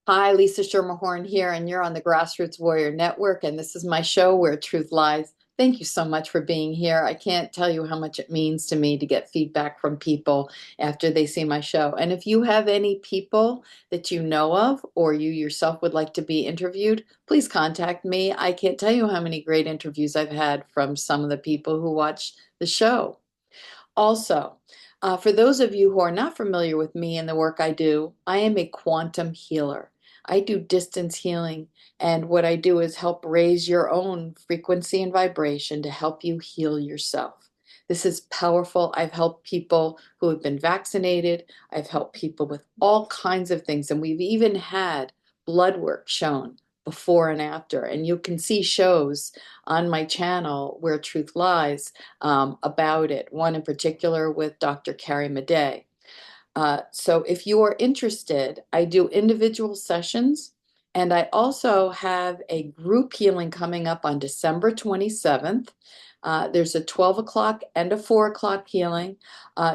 Hi, Lisa Schermerhorn here, and you're on the Grassroots Warrior Network, and this is my show where truth lies. Thank you so much for being here. I can't tell you how much it means to me to get feedback from people after they see my show. And if you have any people that you know of or you yourself would like to be interviewed, please contact me. I can't tell you how many great interviews I've had from some of the people who watch the show. Also, for those of you who are not familiar with me and the work I do, I am a quantum healer. I do distance healing, and what I do is help raise your own frequency and vibration to help you heal yourself. This is powerful. I've helped people who have been vaccinated. I've helped people with all kinds of things, and we've even had blood work shown before and after. And you can see shows on my channel where truth lies about it, one in particular with Dr. Carrie Madej. So if you are interested, I do individual sessions, and I also have a group healing coming up on December 27th. There's a 12 o'clock and a 4 o'clock healing.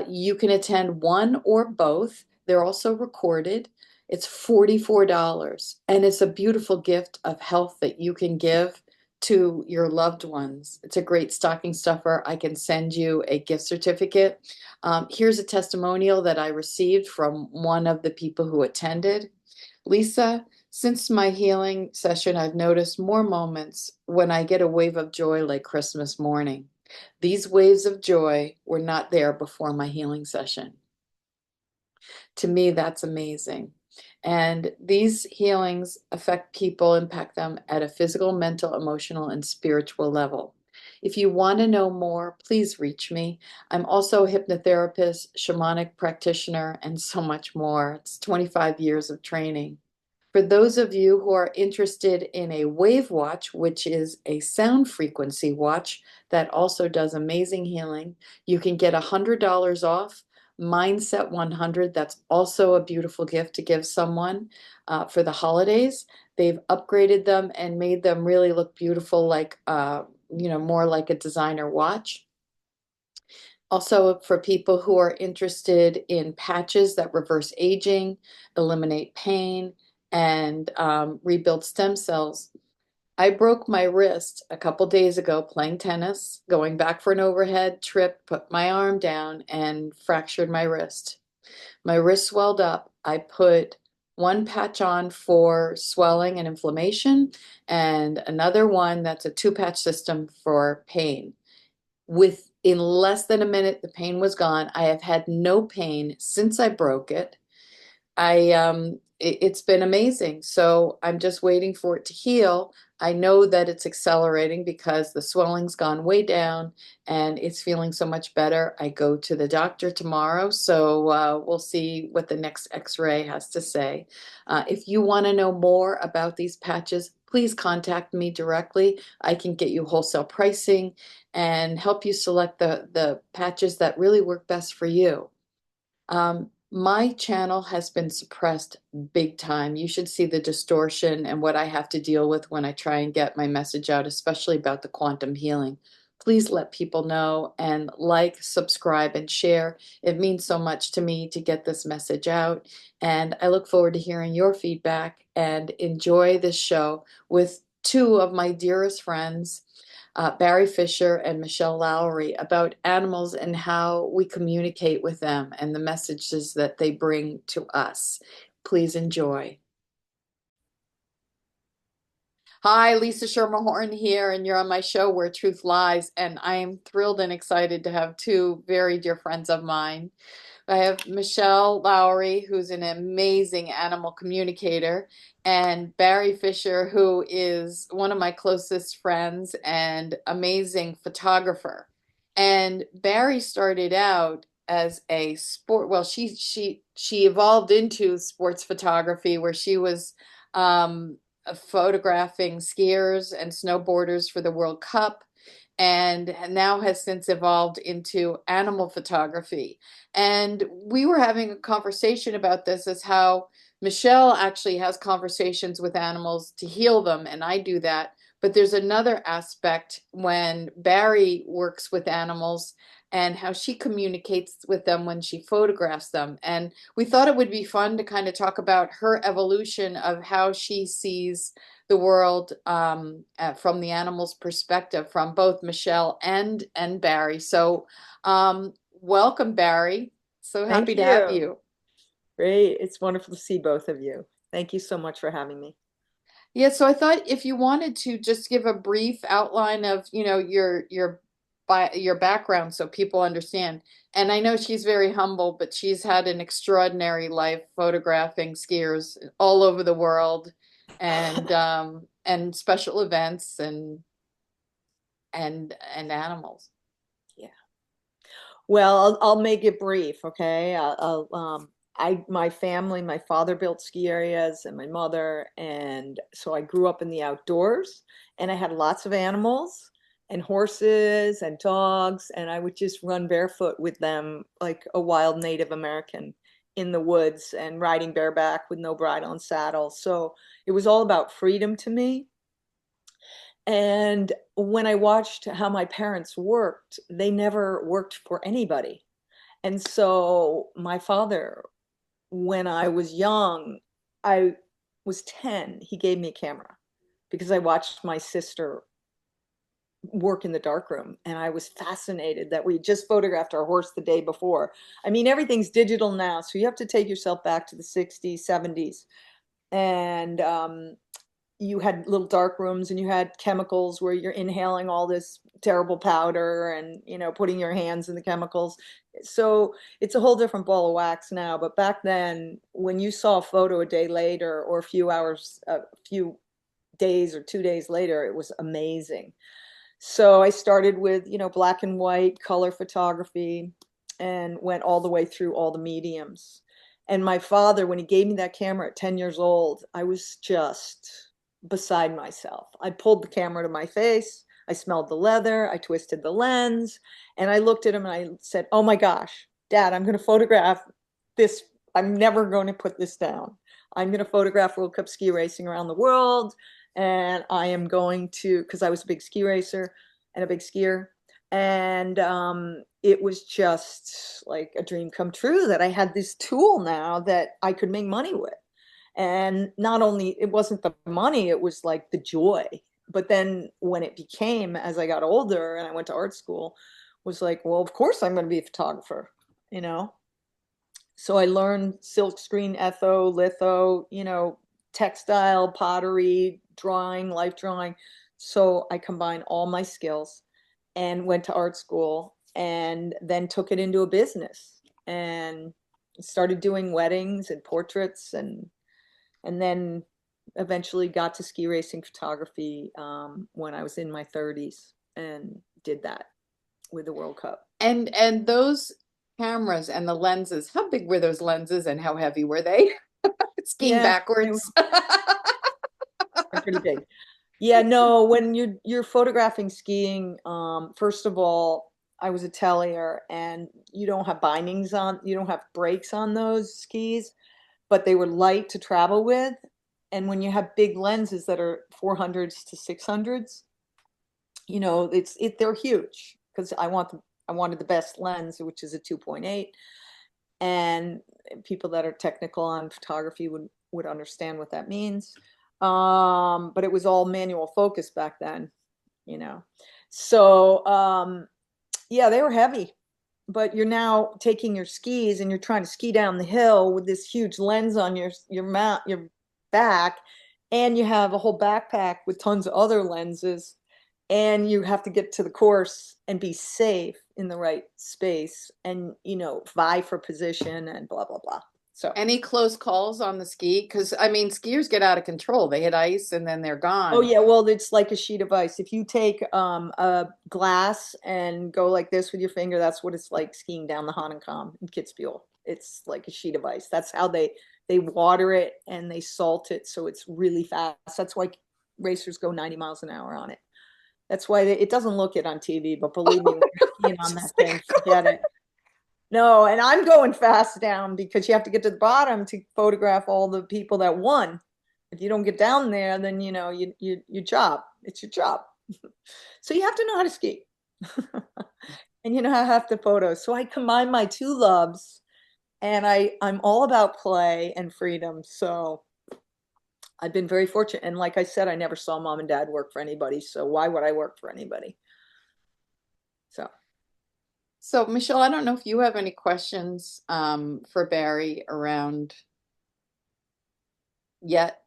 You can attend one or both. They're also recorded. It's $44, and it's a beautiful gift of health that you can give to your loved ones. It's a great stocking stuffer. I can send you a gift certificate. Here's a testimonial that I received from one of the people who attended. Lisa, since my healing session, I've noticed more moments when I get a wave of joy like Christmas morning. These waves of joy were not there before my healing session. To me, that's amazing. And these healings affect people, impact them at a physical, mental, emotional, and spiritual level. If you want to know more, please reach me. I'm also a hypnotherapist, shamanic practitioner, and so much more. It's 25 years of training. For those of you who are interested in a wave watch, which is a sound frequency watch that also does amazing healing, you can get $100 off. Mindset 100, that's also a beautiful gift to give someone for the holidays. They've upgraded them and made them really look beautiful, like, more like a designer watch. Also, for people who are interested in patches that reverse aging, eliminate pain, and rebuild stem cells. I broke my wrist a couple days ago playing tennis, going back for an overhead trip, put my arm down, and fractured my wrist. My wrist swelled up. I put one patch on for swelling and inflammation, and another one that's a two-patch system for pain. Within less than a minute, the pain was gone. I have had no pain since I broke it. It's been amazing. So I'm just waiting for it to heal. I know that it's accelerating because the swelling's gone way down and it's feeling so much better. I go to the doctor tomorrow, so we'll see what the next x-ray has to say. If you want to know more about these patches, please contact me directly. I can get you wholesale pricing and help you select the patches that really work best for you. My channel has been suppressed big time. You should see the distortion and what I have to deal with when I try and get my message out, especially about the quantum healing. Please let people know and like, subscribe, and share. It means so much to me to get this message out. And I look forward to hearing your feedback and enjoy this show with two of my dearest friends, Barrie Fisher and Michele Lowry, about animals and how we communicate with them and the messages that they bring to us. Please enjoy. Hi, Lisa Schermerhorn here, and you're on my show Where Truth Lies, and I am thrilled and excited to have two very dear friends of mine. I have Michele Lowry, who's an amazing animal communicator, and Barrie Fisher, who is one of my closest friends and amazing photographer. And Barrie started out as a sport, well, she evolved into sports photography where she was photographing skiers and snowboarders for the World Cup, and now has since evolved into animal photography. And we were having a conversation about this, as how Michele actually has conversations with animals to heal them, and I do that. But there's another aspect when Barrie works with animals and how she communicates with them when she photographs them. And we thought it would be fun to kind of talk about her evolution of how she sees the world from the animal's perspective, from both Michele and Barrie. So, welcome, Barrie. So Thank happy to have you. you. Great. It's wonderful to see both of you. Thank you so much for having me. Yeah, so I thought if you wanted to just give a brief outline of, your background so people understand. And I know she's very humble, but she's had an extraordinary life photographing skiers all over the world and special events and animals. Yeah. Well, I'll make it brief, okay? My family, my father built ski areas and my mother, and so I grew up in the outdoors, and I had lots of animals and horses and dogs, and I would just run barefoot with them like a wild Native American in the woods and riding bareback with no bridle and saddle. So it was all about freedom to me. And when I watched how my parents worked, they never worked for anybody. And so my father, when I was young, I was 10, he gave me a camera because I watched my sister work in the darkroom, and I was fascinated that we just photographed our horse the day before. I mean, everything's digital now, so you have to take yourself back to the 60s, 70s. And you had little dark rooms and you had chemicals where you're inhaling all this terrible powder and putting your hands in the chemicals. So it's a whole different ball of wax now. But back then, when you saw a photo a day later or a few days or 2 days later, it was amazing. So I started with black and white color photography and went all the way through all the mediums. And my father, when he gave me that camera at 10 years old, I was just beside myself. I pulled the camera to my face. I smelled the leather. I twisted the lens. And I looked at him and I said, "Oh my gosh, Dad, I'm going to photograph this. I'm never going to put this down. I'm going to photograph World Cup ski racing around the world. And I am going to," because I was a big ski racer and a big skier. And it was just like a dream come true that I had this tool now that I could make money with. And not only it wasn't the money, it was like the joy. But then when it became, as I got older and I went to art school, was like, well, of course I'm going to be a photographer, you know? So I learned silk screen, etho, litho, textile, pottery, drawing, life drawing. So I combined all my skills and went to art school and then took it into a business and started doing weddings and portraits and then eventually got to ski racing photography when I was in my 30s and did that with the World Cup. And those cameras and the lenses, how big were those lenses and how heavy were they? Skiing Yeah, they backwards. were pretty big. Yeah, no, when you're photographing skiing, first of all, I was a tellier and you don't have bindings on, you don't have brakes on those skis, but they were light to travel with. And when you have big lenses that are 400s to 600s, they're huge because I wanted the best lens, which is a 2.8. And people that are technical on photography would understand what that means. But it was all manual focus back then, you know. So yeah, they were heavy. But you're now taking your skis and you're trying to ski down the hill with this huge lens on your back, and you have a whole backpack with tons of other lenses, and you have to get to the course and be safe in the right space and vie for position and blah blah blah. So Any close calls on the ski? Because I mean, skiers get out of control. They hit ice and then they're oh gone. yeah, well, it's like a sheet of ice. If you take a glass and go like this with your finger, that's what it's like skiing down the Hahnenkamm in Kitzbühel. It's like a sheet of ice. That's how they water it and they salt it so it's really fast. That's why racers go 90 miles an hour on it. That's why it doesn't look it on TV, but believe me, when you're skiing on that thing, forget it. No, and I'm going fast down because you have to get to the bottom to photograph all the people that won. If you don't get down there, then you job. It's your job. So you have to know how to ski. And you know how to have the photos. So I combine my two loves, and I'm all about play and freedom. So I've been very fortunate. And like I said, I never saw mom and dad work for anybody. So why would I work for anybody? So So, Michelle, I don't know if you have any questions for Barrie around yet.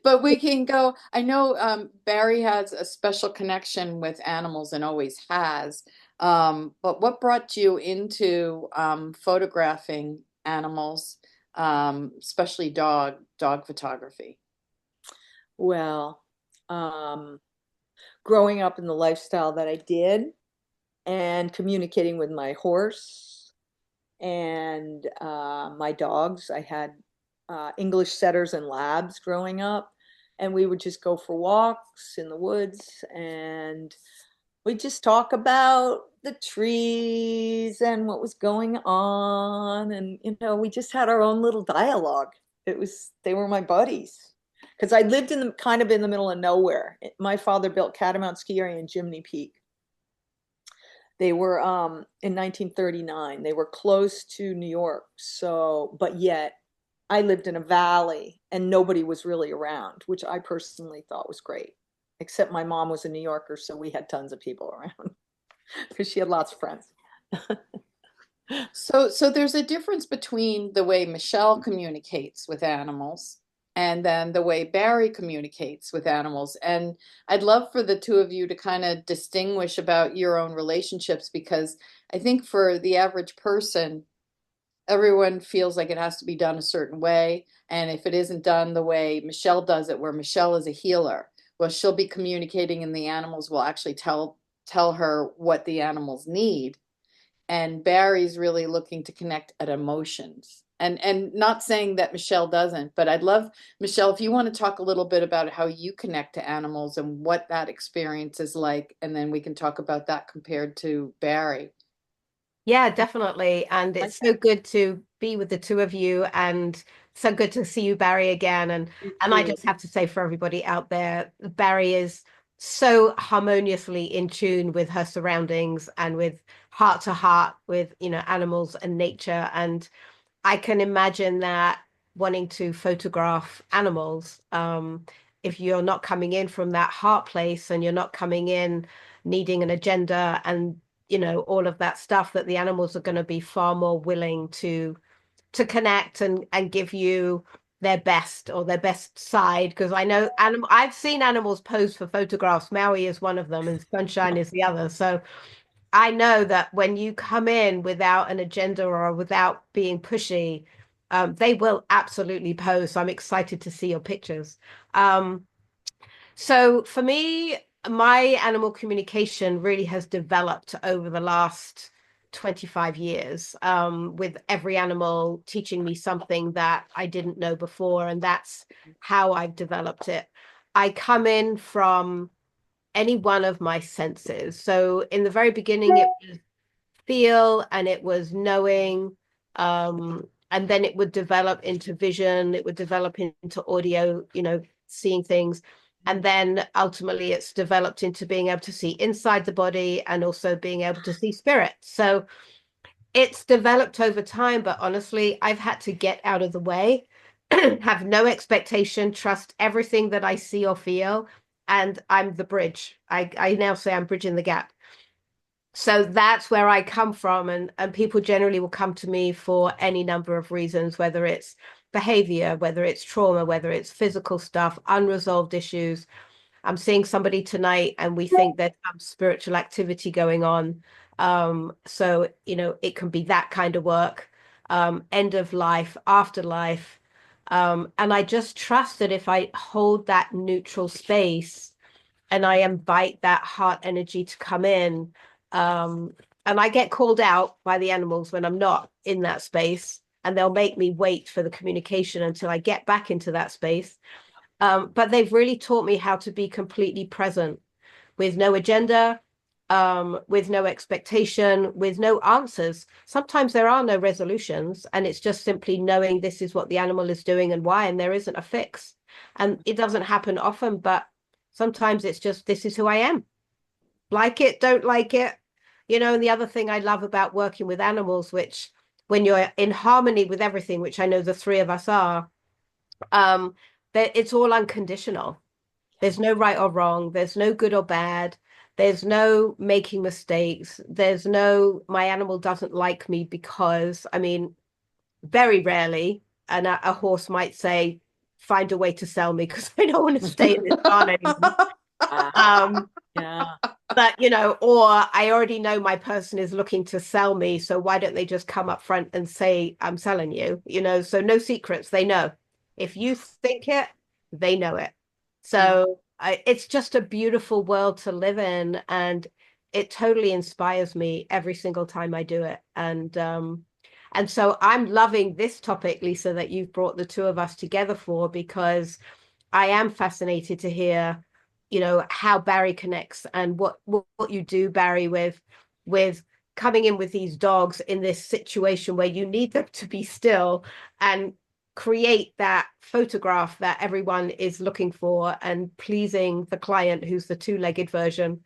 But we can go. I know Barrie has a special connection with animals and always has. But what brought you into photographing animals, especially dog photography? well, growing up in the lifestyle that I did and communicating with my horse and my dogs. I had English setters and labs growing up, and we would just go for walks in the woods, and we just talk about the trees and what was going on, and we just had our own little dialogue. They were my buddies because I lived in the kind of in the middle of nowhere. My father built Catamount Ski Area in Jiminy Peak. They were in 1939. They were close to New York. So, but yet I lived in a valley and nobody was really around, which I personally thought was great. Except my mom was a New Yorker, so we had tons of people around because she had lots of friends. So there's a difference between the way Michelle communicates with animals and then the way Barrie communicates with animals. And I'd love for the two of you to kind of distinguish about your own relationships because I think for the average person, everyone feels like it has to be done a certain way. And if it isn't done the way Michelle does it, where Michelle is a healer, well, she'll be communicating and the animals will actually tell her what the animals need, and Barrie's really looking to connect at emotions. And not saying that Michelle doesn't, but I'd love, Michelle, if you want to talk a little bit about how you connect to animals and what that experience is like, and then we can talk about that compared to Barrie. Yeah, definitely. And it's so good to be with the two of you and so good to see you, Barrie, again. And I just have to say for everybody out there, Barrie is so harmoniously in tune with her surroundings and with heart to heart with, animals and nature. And I can imagine that wanting to photograph animals, if you're not coming in from that heart place and you're not coming in needing an agenda and all of that stuff, that the animals are going to be far more willing to connect and give you their best or their best side. Because I know I've seen animals pose for photographs. Maui is one of them and Sunshine is the other. So I know that when you come in without an agenda or without being pushy, they will absolutely pose. So I'm excited to see your pictures. So for me, my animal communication really has developed over the last 25 years, with every animal teaching me something that I didn't know before. And that's how I've developed it. I come in from any one of my senses. So in the very beginning, it was feel and it was knowing. And then it would develop into vision, it would develop into audio, seeing things. And then ultimately it's developed into being able to see inside the body and also being able to see spirit. So it's developed over time, but honestly, I've had to get out of the way, have no expectation, trust everything that I see or feel. And I'm the bridge. I now say I'm bridging the gap. So that's where I come from. And people generally will come to me for any number of reasons, whether it's behavior, whether it's trauma, whether it's physical stuff, unresolved issues. I'm seeing somebody tonight and we think there's some spiritual activity going on. So, it can be that kind of work, end of life, afterlife. And I just trust that if I hold that neutral space and I invite that heart energy to come in, um, and I get called out by the animals when I'm not in that space, and they'll make me wait for the communication until I get back into that space. But they've really taught me how to be completely present with no agenda, with no expectation, with no answers. Sometimes there are no resolutions, and it's just simply knowing this is what the animal is doing and why, and there isn't a fix. And it doesn't happen often, but sometimes it's just, this is who I am. Like it, don't like it. And the other thing I love about working with animals, which when you're in harmony with everything, which I know the three of us are, that it's all unconditional. There's no right or wrong. There's no good or bad. There's no making mistakes. There's no, my animal doesn't like me because, I mean, very rarely, and a horse might say, find a way to sell me because I don't want to stay in this barn anymore. Yeah. But, or I already know my person is looking to sell me. So why don't they just come up front and say, I'm selling you, so no secrets. They know if you think it, they know it. So it's just a beautiful world to live in. And it totally inspires me every single time I do it. And so I'm loving this topic, Lisa, that you've brought the two of us together for, because I am fascinated to hear, how Barrie connects and what you do, Barrie, with coming in with these dogs in this situation where you need them to be still and create that photograph that everyone is looking for and pleasing the client who's the two-legged version.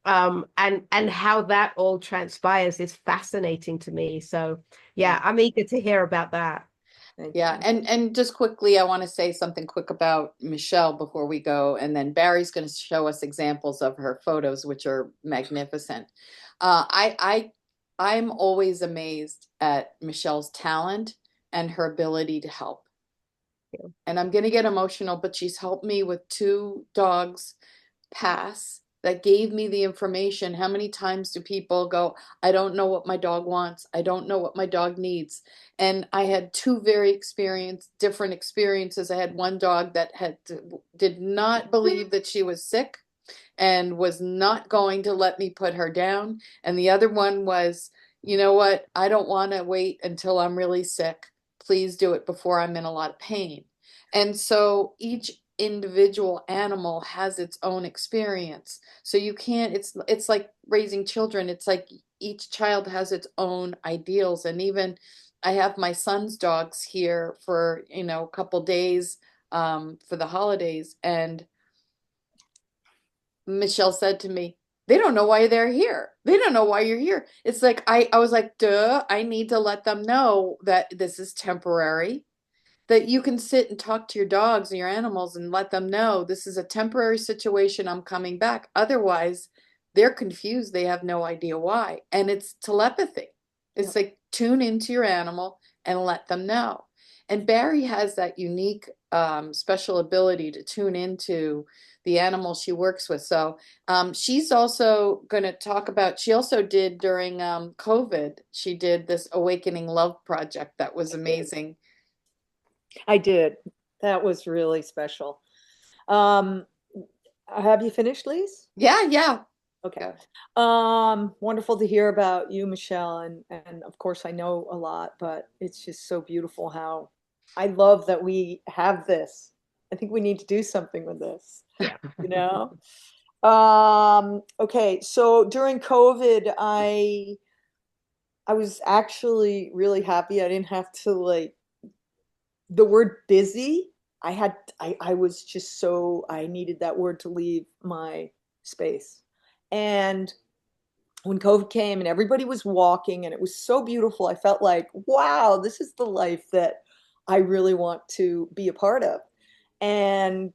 And how that all transpires is fascinating to me. So yeah, I'm eager to hear about that. Yeah, and just quickly, I want to say something quick about Michele before we go, and then Barry's going to show us examples of her photos, which are magnificent. I'm always amazed at Michelle's talent and her ability to help. And I'm going to get emotional, but she's helped me with 2 dogs pass that gave me the information. How many times do people go, I don't know what my dog wants. I don't know what my dog needs. And I had 2 very different experiences. I had one dog that did not believe that she was sick and was not going to let me put her down. And the other one was, you know what? I don't want to wait until I'm really sick. Please do it before I'm in a lot of pain. And so each individual animal has its own experience. So you can't, it's like raising children. It's like each child has its own ideals. And even I have my son's dogs here for, a couple days for the holidays. And Michele said to me, they don't know why they're here. They don't know why you're here. It's like, I was like, duh, I need to let them know that this is temporary, that you can sit and talk to your dogs and your animals and let them know this is a temporary situation. I'm coming back. Otherwise, they're confused. They have no idea why. And it's telepathy. It's like tune into your animal and let them know. And Barrie has that unique special ability to tune into the animal she works with. So she's also going to talk about, she also did during COVID, she did this Awakening Love project that was amazing. I did. That was really special. Have you finished, Lise? Yeah. Okay. Wonderful to hear about you, Michele, and of course I know a lot, but it's just so beautiful how I love that we have this. I think we need to do something with this. Yeah. Okay, so during COVID, I was actually really happy I didn't have to the word busy. I was just so, I needed that word to leave my space. And when COVID came and everybody was walking and it was so beautiful, I felt like, wow, this is the life that I really want to be a part of. And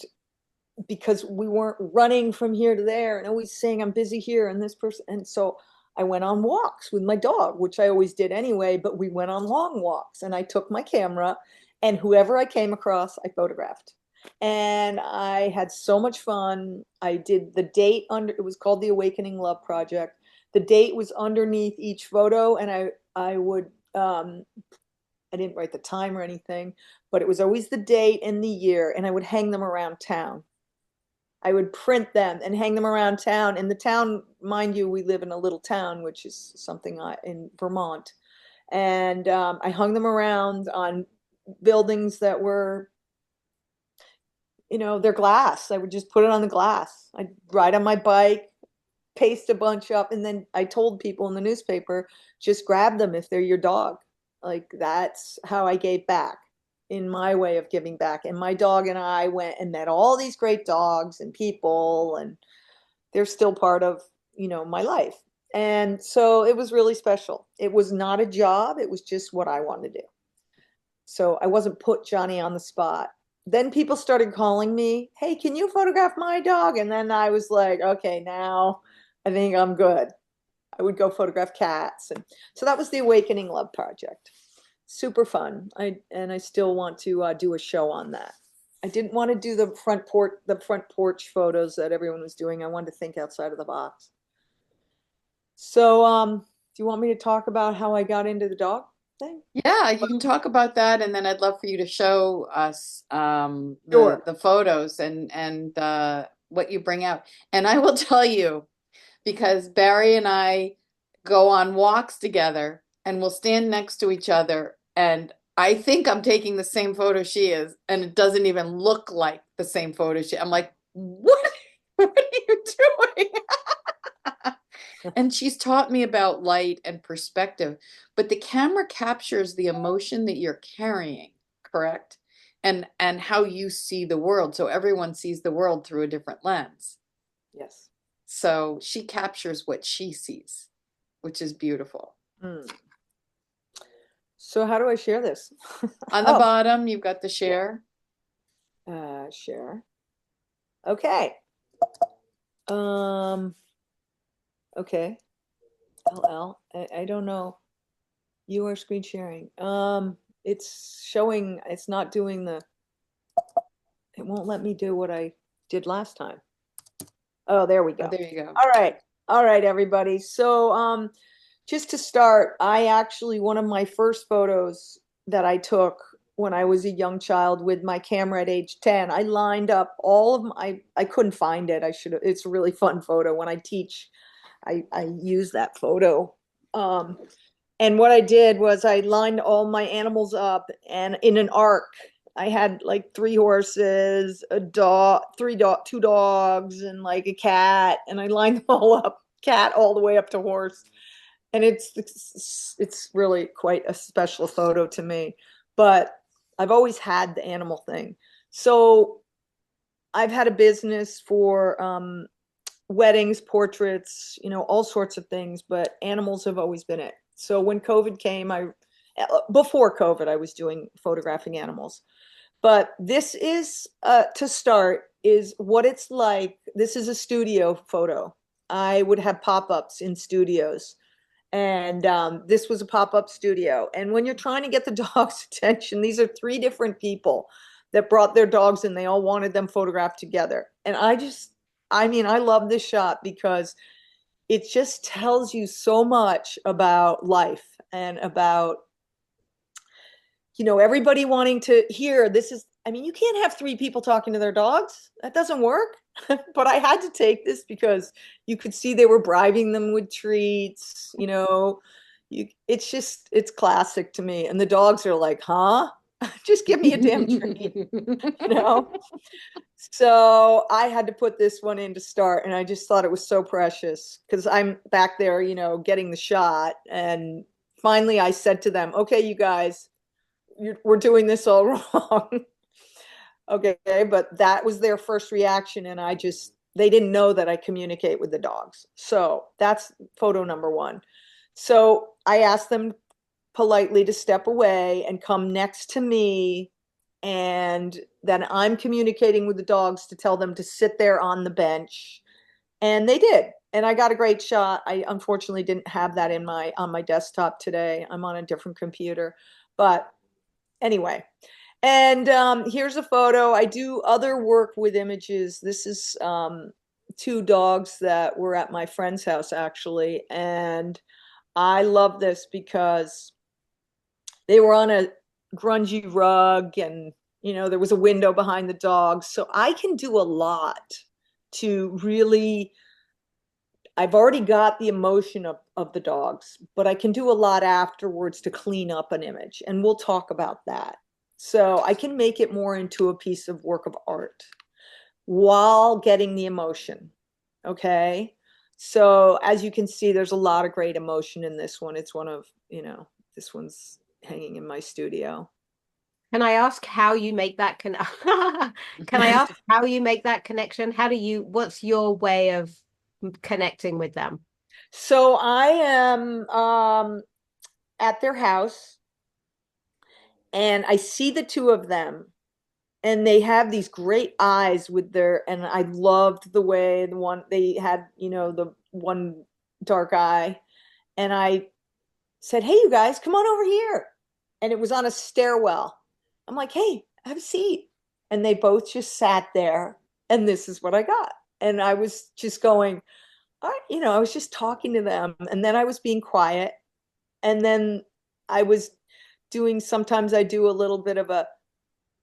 because we weren't running from here to there and always saying I'm busy here and this person. And so I went on walks with my dog, which I always did anyway, but we went on long walks and I took my camera and whoever I came across, I photographed. And I had so much fun. I did the date under, it was called the Awakening Love Project. The date was underneath each photo and I would, I didn't write the time or anything, but it was always the date and the year, and I would hang them around town. I would print them and hang them around town. In the town, mind you, we live in a little town, which is something in Vermont. And I hung them around on buildings that were, they're glass. I would just put it on the glass. I'd ride on my bike, paste a bunch up, and then I told people in the newspaper, just grab them if they're your dog. Like that's how I gave back. in my way of giving back. And my dog and I went and met all these great dogs and people, and they're still part of, my life. And so it was really special. It was not a job. It was just what I wanted to do. So I wasn't put Johnny on the spot. Then people started calling me, hey, can you photograph my dog? And then I was like, okay, now I think I'm good. I would go photograph cats. And so that was the Awakening Love Project. Super fun. I still want to do a show on that. I didn't want to do the front porch photos that everyone was doing. I wanted to think outside of the box. So, do you want me to talk about how I got into the dog thing? Yeah, you can talk about that, and then I'd love for you to show us Sure. the photos and what you bring out. And I will tell you, because Barrie and I go on walks together, and we'll stand next to each other, and I think I'm taking the same photo she is, and it doesn't even look like the same photo I'm like, what? What are you doing? And she's taught me about light and perspective, but the camera captures the emotion that you're carrying, correct? And how you see the world. So everyone sees the world through a different lens. Yes. So she captures what she sees, which is beautiful. Mm. So how do I share this? On the bottom, you've got the share. Share. Okay. Okay. LL. I don't know. You are screen sharing. It's showing, it's not doing it won't let me do what I did last time. Oh, there we go. Oh, there you go. All right. All right, everybody. So, just to start, one of my first photos that I took when I was a young child with my camera at age 10, I lined up all of I couldn't find it. It's a really fun photo. When I teach, I use that photo. And what I did was I lined all my animals up and in an arc. I had like 3 horses, a dog, 2 dogs, and like a cat, and I lined them all up, cat all the way up to horse. And it's really quite a special photo to me. But I've always had the animal thing. So I've had a business for weddings, portraits, all sorts of things, but animals have always been it. So when COVID came, before COVID, I was doing photographing animals. But this is, to start, is what it's like. This is a studio photo. I would have pop-ups in studios. And this was a pop-up studio. And when you're trying to get the dog's attention, these are 3 different people that brought their dogs and they all wanted them photographed together. And I love this shot because it just tells you so much about life and about, everybody wanting to hear you can't have 3 people talking to their dogs. That doesn't work. But I had to take this because you could see they were bribing them with treats, it's classic to me. And the dogs are like, huh? Just give me a damn treat, So I had to put this one in to start, and I just thought it was so precious because I'm back there, getting the shot. And finally I said to them, okay, you guys, we're doing this all wrong. Okay, but that was their first reaction, and they didn't know that I communicate with the dogs. So that's photo number 1. So I asked them politely to step away and come next to me, and then I'm communicating with the dogs to tell them to sit there on the bench, and they did. And I got a great shot. I unfortunately didn't have that on my desktop today. I'm on a different computer, but anyway. And here's a photo. I do other work with images. This is 2 dogs that were at my friend's house, actually. And I love this because they were on a grungy rug and, there was a window behind the dogs. So I can do a lot to really, I've already got the emotion of the dogs, but I can do a lot afterwards to clean up an image. And we'll talk about that. So I can make it more into a piece of work of art while getting the emotion. Okay. So as you can see, there's a lot of great emotion in this one. It's one of, this one's hanging in my studio. Can I ask how you make that can I ask how you make that connection? What's your way of connecting with them? So I am at their house and I see the two of them and they have these great eyes with their, and I loved the way the one they had, the one dark eye. And I said, "Hey, you guys, come on over here." And it was on a stairwell. I'm like, "Hey, have a seat." And they both just sat there. And this is what I got. And I was just going, I was just talking to them. And then I was being quiet. And then I was sometimes I do a little bit of a,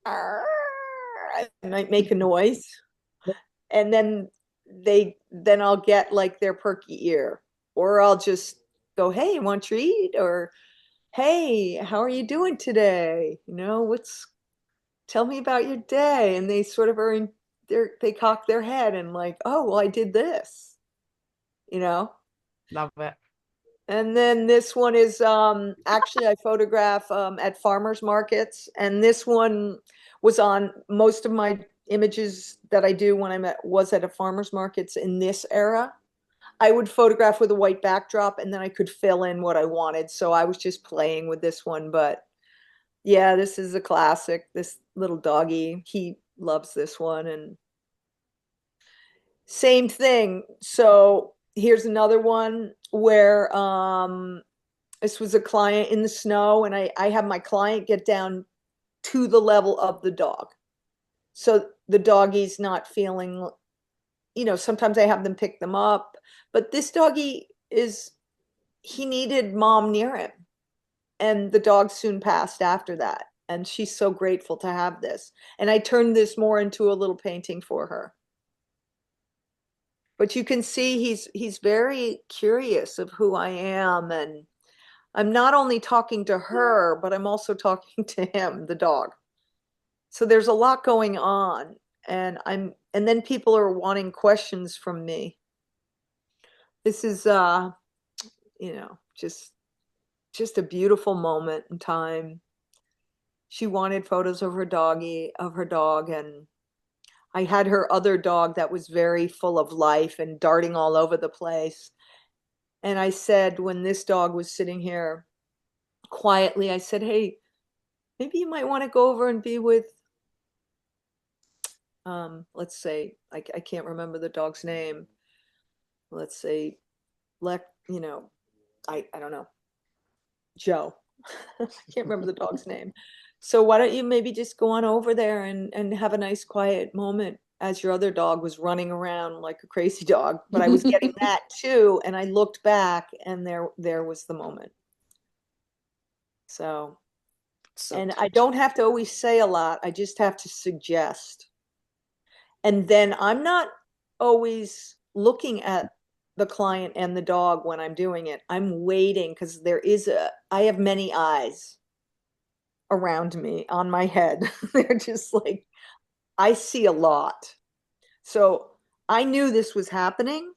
I might make a noise. And then I'll get like their perky ear. Or I'll just go, "Hey, want a treat?" Or, "Hey, how are you doing today? Tell me about your day." And they sort of they cock their head and like, "Oh, well, I did this, you know? Love it. And then this one is actually I photograph at farmers markets, and this one was on most of my images that I do when was at a farmers markets in this era. I would photograph with a white backdrop and then I could fill in what I wanted. So I was just playing with this one. But yeah, this is a classic. This little doggy, he loves this one. And same thing. So here's another one where this was a client in the snow, and I have my client get down to the level of the dog. So the doggy's not feeling, sometimes I have them pick them up, but this doggy he needed mom near him. And the dog soon passed after that. And she's so grateful to have this. And I turned this more into a little painting for her. But you can see he's very curious of who I am. And I'm not only talking to her, but I'm also talking to him, the dog. So there's a lot going on. And then people are wanting questions from me. This is just a beautiful moment in time. She wanted photos of her dog, and I had her other dog that was very full of life and darting all over the place. And I said, when this dog was sitting here quietly, I said, "Hey, maybe you might want to go over and be with, let's say, I can't remember the dog's name. Let's say, I don't know, Joe." I can't remember the dog's name. "So why don't you maybe just go on over there and have a nice quiet moment," as your other dog was running around like a crazy dog. But I was getting that too. And I looked back and there was the moment. So and I don't have to always say a lot. I just have to suggest. And then I'm not always looking at the client and the dog when I'm doing it. I'm waiting because I have many eyes around me on my head. They're just like, I see a lot. So I knew this was happening,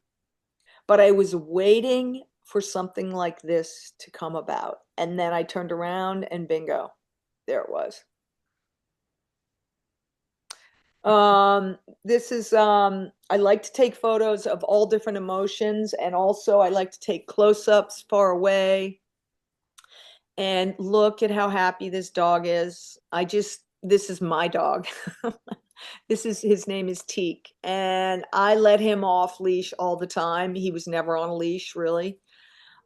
but I was waiting for something like this to come about. And then I turned around and bingo, there it was. This is, I like to take photos of all different emotions. And also I like to take close-ups far away and look at how happy this dog is. This is my dog. His name is Teak. And I let him off leash all the time. He was never on a leash, really.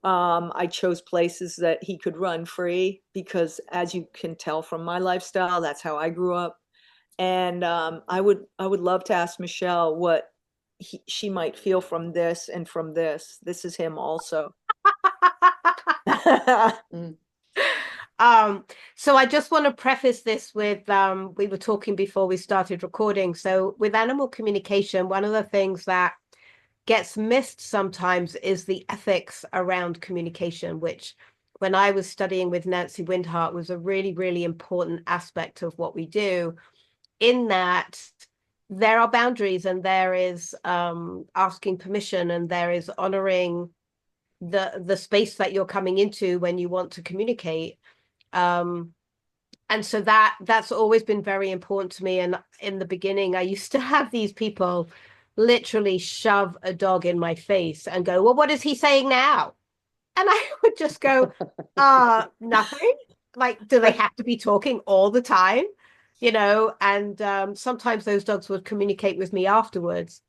I chose places that he could run free because, as you can tell from my lifestyle, that's how I grew up. And I would love to ask Michele what she might feel from this and from this. This is him also. So I just want to preface this with we were talking before we started recording. So with animal communication, one of the things that gets missed sometimes is the ethics around communication, which when I was studying with Nancy Windhart was a really, really important aspect of what we do, in that there are boundaries and there is asking permission and there is honoring the space that you're coming into when you want to communicate. And so that's always been very important to me. And in the beginning, I used to have these people literally shove a dog in my face and go, well, what is he saying now? And I would just go, nothing. Like, do they have to be talking all the time? You know, and sometimes those dogs would communicate with me afterwards.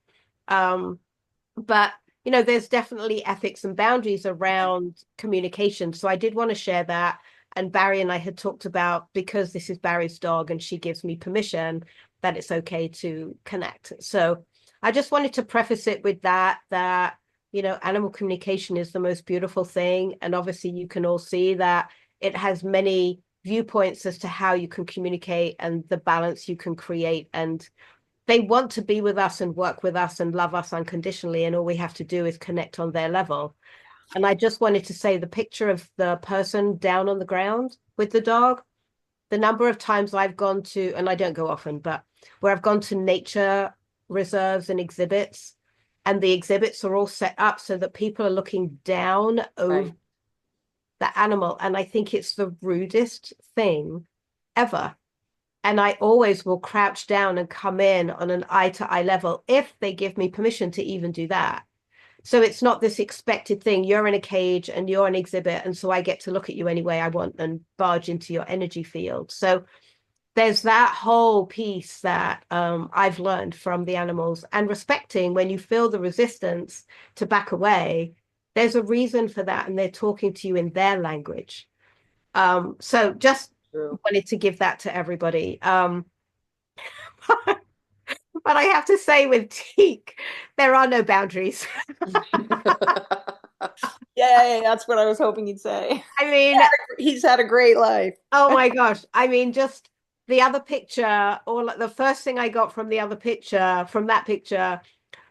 But, you know, there's definitely ethics and boundaries around communication. So I did want to share that. And Barrie and I had talked about, because this is Barrie's dog and she gives me permission, that it's okay to connect. So I just wanted to preface it with that, you know, animal communication is the most beautiful thing. And obviously you can all see that it has many viewpoints as to how you can communicate and the balance you can create. And they want to be with us and work with us and love us unconditionally. And all we have to do is connect on their level. And I just wanted to say the picture of the person down on the ground with the dog, the number of times I've gone to, and I don't go often, but where I've gone to nature reserves and exhibits, and the exhibits are all set up so that people are looking down over the animal. And I think it's the rudest thing ever. And I always will crouch down and come in on an eye-to-eye level if they give me permission to even do that. So it's not this expected thing. You're in a cage and you're an exhibit, and so I get to look at you any way I want and barge into your energy field. So there's that whole piece that I've learned from the animals, and respecting when you feel the resistance to back away, there's a reason for that, and they're talking to you in their language. So just wanted to give that to everybody. But I have to say with Teak, there are no boundaries. Yeah, that's what I was hoping you'd say. I mean, he's had a great life. Oh my gosh. I mean, just the other picture, or the first thing I got from the other picture, from that picture,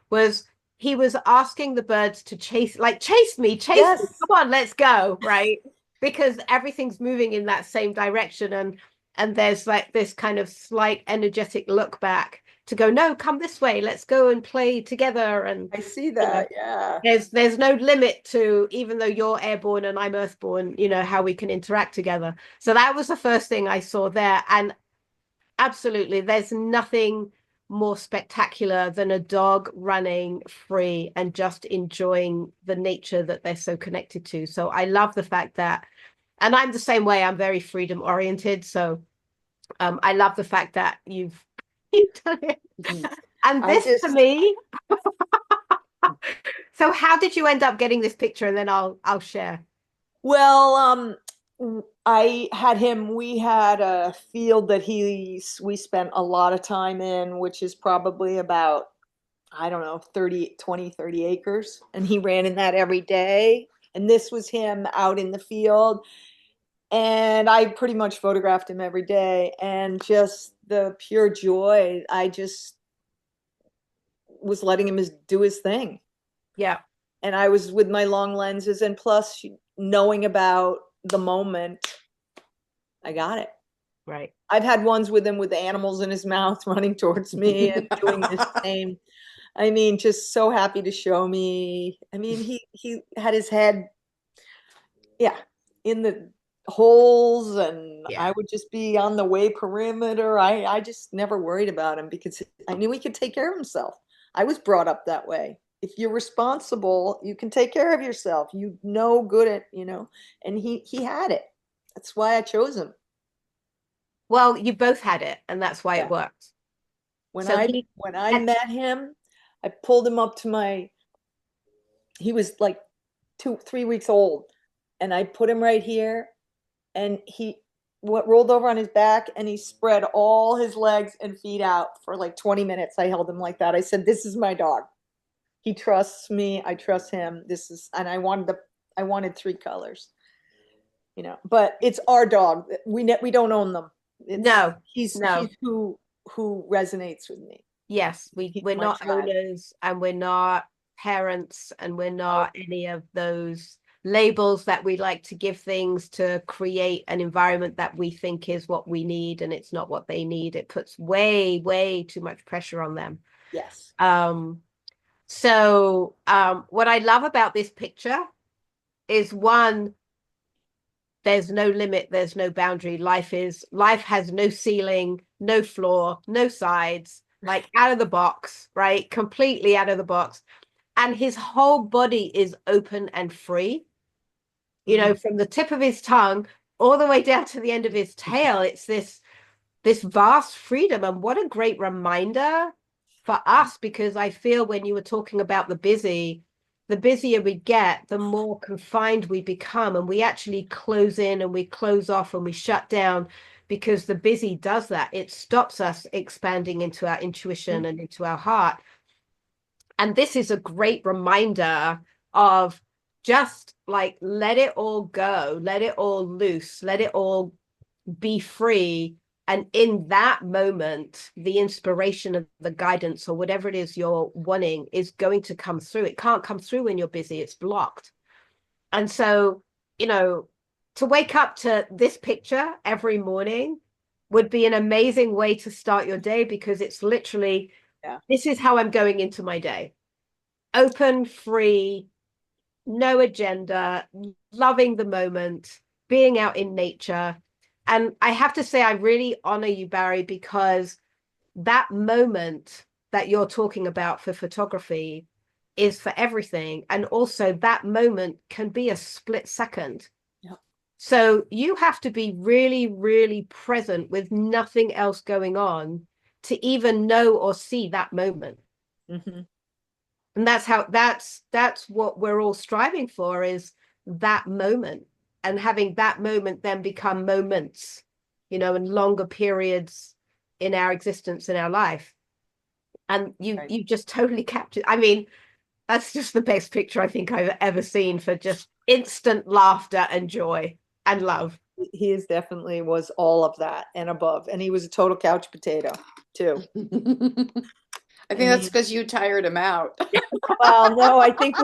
was he was asking the birds to chase me, chase me, come on, let's go, right? Because everything's moving in that same direction, and there's like this kind of slight energetic look back to go, no, come this way, let's go and play together. And I see that, yeah. There's no limit to, even though you're airborne and I'm earthborne, you know, how we can interact together. So that was the first thing I saw there. And absolutely, there's nothing more spectacular than a dog running free and just enjoying the nature that they're so connected to. So I love the fact that, and I'm the same way, I'm very freedom oriented. So I love the fact that you've done it. And this to me. So how did you end up getting this picture? And then I'll share. Well, I had him, we had a field that we spent a lot of time in, which is probably about, I don't know, 30 acres. And he ran in that every day. And this was him out in the field. And I pretty much photographed him every day. And just the pure joy, I just was letting him do his thing. Yeah. And I was with my long lenses, and plus knowing about the moment, I got it. Right. I've had ones with him with animals in his mouth running towards me and doing the same. I mean, just so happy to show me. I mean, he had his head, in the holes, and I would just be on the way perimeter. I just never worried about him because I knew he could take care of himself. I was brought up that way. If you're responsible, you can take care of yourself. You know, good at, and he had it. That's why I chose him. Well, you both had it, and that's why it worked. When I met him, I pulled him up to he was like 2-3 weeks old, and I put him right here, and he rolled over on his back, and he spread all his legs and feet out for like 20 minutes. I held him like that. I said, "This is my dog. He trusts me. I trust him. And I wanted 3 colors, but it's our dog. We don't own them. He's who resonates with me. Yes, we're not owners, and we're not parents, and we're not any of those labels that we like to give things to create an environment that we think is what we need, and it's not what they need. It puts way, way too much pressure on them. Yes. So what I love about this picture is, one, there's no limit, there's no boundary. Life has no ceiling, no floor, no sides, like out of the box, right? Completely out of the box. And his whole body is open and free, you know, from the tip of his tongue all the way down to the end of his tail. It's this vast freedom. And what a great reminder for us, because I feel when you were talking about the busier we get, the more confined we become, and we actually close in and we close off and we shut down, because the busy does that. It stops us expanding into our intuition and into our heart. And this is a great reminder of just like, let it all go, let it all loose, let it all be free. And in that moment, the inspiration of the guidance or whatever it is you're wanting is going to come through. It can't come through when you're busy, it's blocked. And so, you know, to wake up to this picture every morning would be an amazing way to start your day, because it's literally, this is how I'm going into my day. Open, free, no agenda, loving the moment, being out in nature. And I have to say, I really honor you, Barrie, because that moment that you're talking about for photography is for everything. And also that moment can be a split second. Yep. So you have to be really, really present with nothing else going on to even know or see that moment. Mm-hmm. And that's what we're all striving for, is that moment, and having that moment then become moments, you know, and longer periods in our existence, in our life. And you just totally captured. I mean, that's just the best picture I think I've ever seen for just instant laughter and joy and love. He is definitely was all of that and above. And he was a total couch potato too. I think that's because you tired him out. Well, no, I think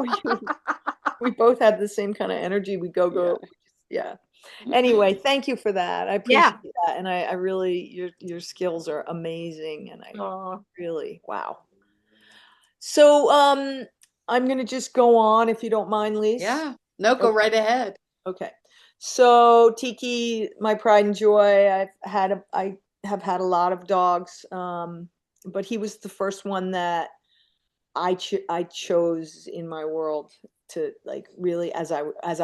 we both had the same kind of energy. We go. Yeah. Anyway, thank you for that. I appreciate that. And I really, your skills are amazing. And I really, wow. So I'm going to just go on if you don't mind, Lise. Yeah. No, go right ahead. Okay. So Tiki, my pride and joy. I have had a lot of dogs, but he was the first one that I chose in my world to, like, really, as I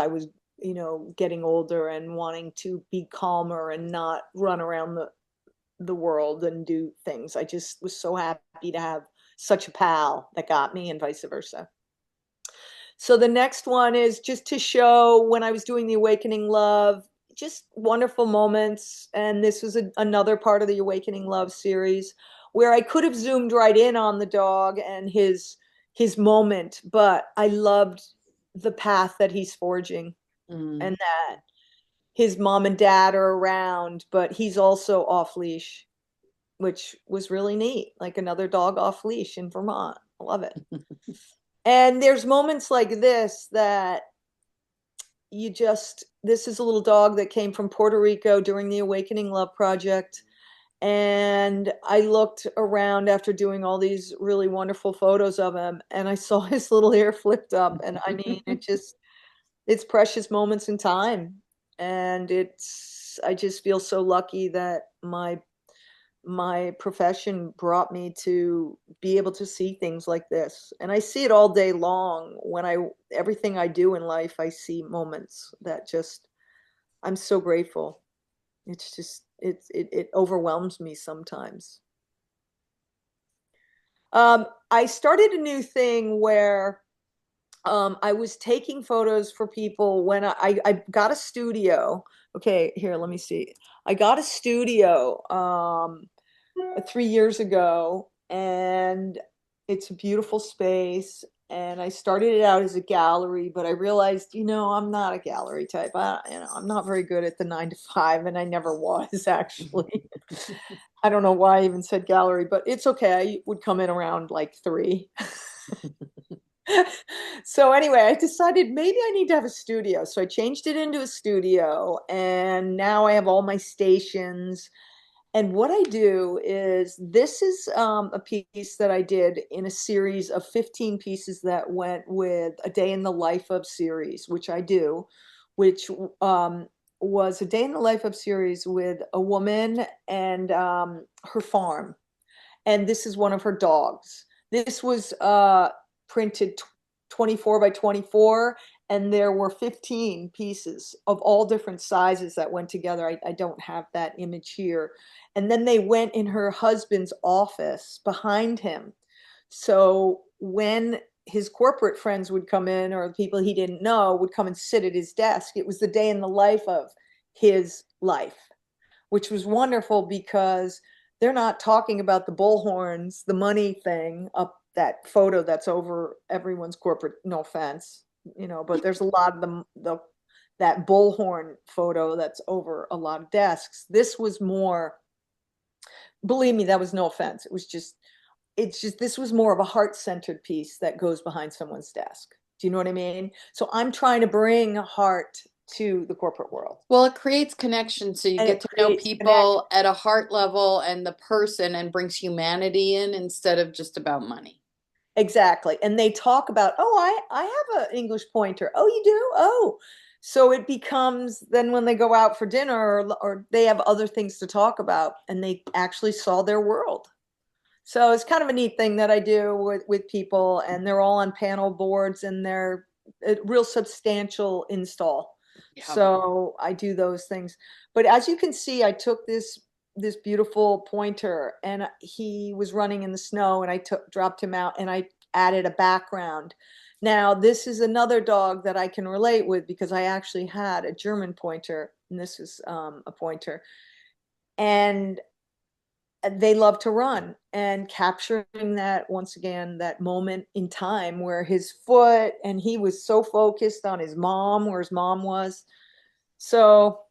was, you know, getting older and wanting to be calmer and not run around the world and do things. I just was so happy to have such a pal that got me, and vice versa. So the next one is just to show when I was doing the Awakening Love, just wonderful moments. And this was another part of the Awakening Love series where I could have zoomed right in on the dog and his moment, but I loved the path that he's forging, and that his mom and dad are around, but he's also off leash, which was really neat. Like another dog off leash in Vermont. I love it. And there's moments like this that this is a little dog that came from Puerto Rico during the Awakening Love Project. And I looked around after doing all these really wonderful photos of him, and I saw his little hair flipped up. And I mean, it's precious moments in time. And I just feel so lucky that my profession brought me to be able to see things like this. And I see it all day long. Everything I do in life, I see moments that I'm so grateful. It's just, it overwhelms me sometimes. I started a new thing where I was taking photos for people when I got a studio. Okay, here, let me see. I got a studio 3 years ago, and it's a beautiful space. And I started it out as a gallery, but I realized, I'm not a gallery type. I'm not very good at the 9 to 5, and I never was, actually. I don't know why I even said gallery, but it's okay. I would come in around like 3. So anyway, I decided maybe I need to have a studio. So I changed it into a studio, and now I have all my stations. And what I do is, this is a piece that I did in a series of 15 pieces that went with a day in the life of series, which I do, which was a day in the life of series with a woman and her farm. And this is one of her dogs. This was printed 24 by 24, and there were 15 pieces of all different sizes that went together. I don't have that image here. And then they went in her husband's office behind him. So when his corporate friends would come in, or the people he didn't know would come and sit at his desk, it was the day in the life of his life, which was wonderful because they're not talking about the bullhorns, the money thing up that photo that's over everyone's corporate, no offense, but there's a lot of that bullhorn photo that's over a lot of desks. This was more, believe me, that was no offense. This was more of a heart-centered piece that goes behind someone's desk. Do you know what I mean? So I'm trying to bring heart to the corporate world. Well, it creates connection, so you And get it to know creates people at a heart level and the person, and brings humanity in instead of just about money. Exactly. And they talk about, oh, I have an English pointer. Oh, you do? Oh. So it becomes then when they go out for dinner or they have other things to talk about, and they actually saw their world. So it's kind of a neat thing that I do with people, and they're all on panel boards, and they're a real substantial install. Yeah. So I do those things. But as you can see, I took this beautiful pointer, and he was running in the snow, and I dropped him out, and I added a background. Now, this is another dog that I can relate with because I actually had a German pointer, and this is a pointer. And they love to run, and capturing that, once again, that moment in time where his foot, and he was so focused on his mom, where his mom was. So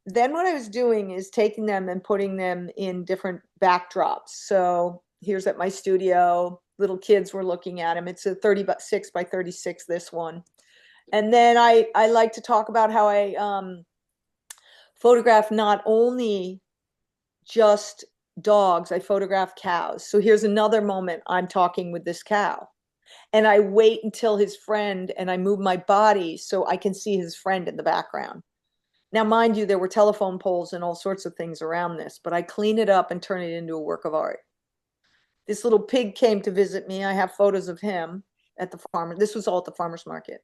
then what I was doing is taking them and putting them in different backdrops. So here's at my studio, little kids were looking at him. It's a 36 by 36, this one. And then I like to talk about how I photograph not only just dogs, I photograph cows. So here's another moment. I'm talking with this cow, and I wait until his friend, and I move my body so I can see his friend in the background. Now, mind you, there were telephone poles and all sorts of things around this, but I clean it up and turn it into a work of art. This little pig came to visit me. I have photos of him at the farmer. This was all at the farmer's market.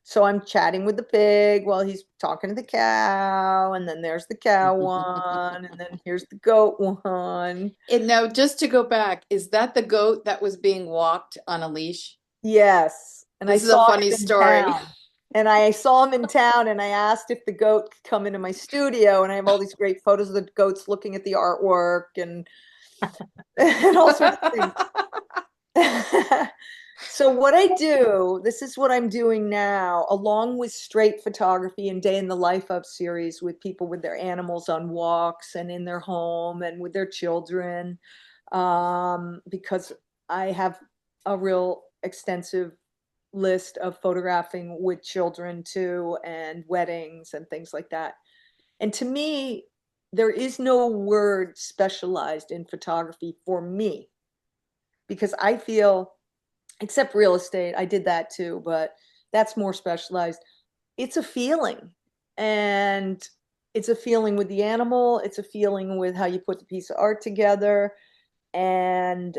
So I'm chatting with the pig while he's talking to the cow, and then there's the cow one, and then here's the goat one. And now, just to go back, is that the goat that was being walked on a leash? Yes. And This I is a saw funny him in story. town. And I saw him in town, and I asked if the goat could come into my studio, and I have all these great photos of the goats looking at the artwork and all sorts of things. So what I do, this is what I'm doing now, along with straight photography and day in the life of series with people with their animals on walks and in their home and with their children, because I have a real extensive list of photographing with children too, and weddings and things like that. And to me, there is no word specialized in photography for me, because I feel, except real estate, I did that too, but that's more specialized. It's a feeling, and it's a feeling with the animal. It's a feeling with how you put the piece of art together. And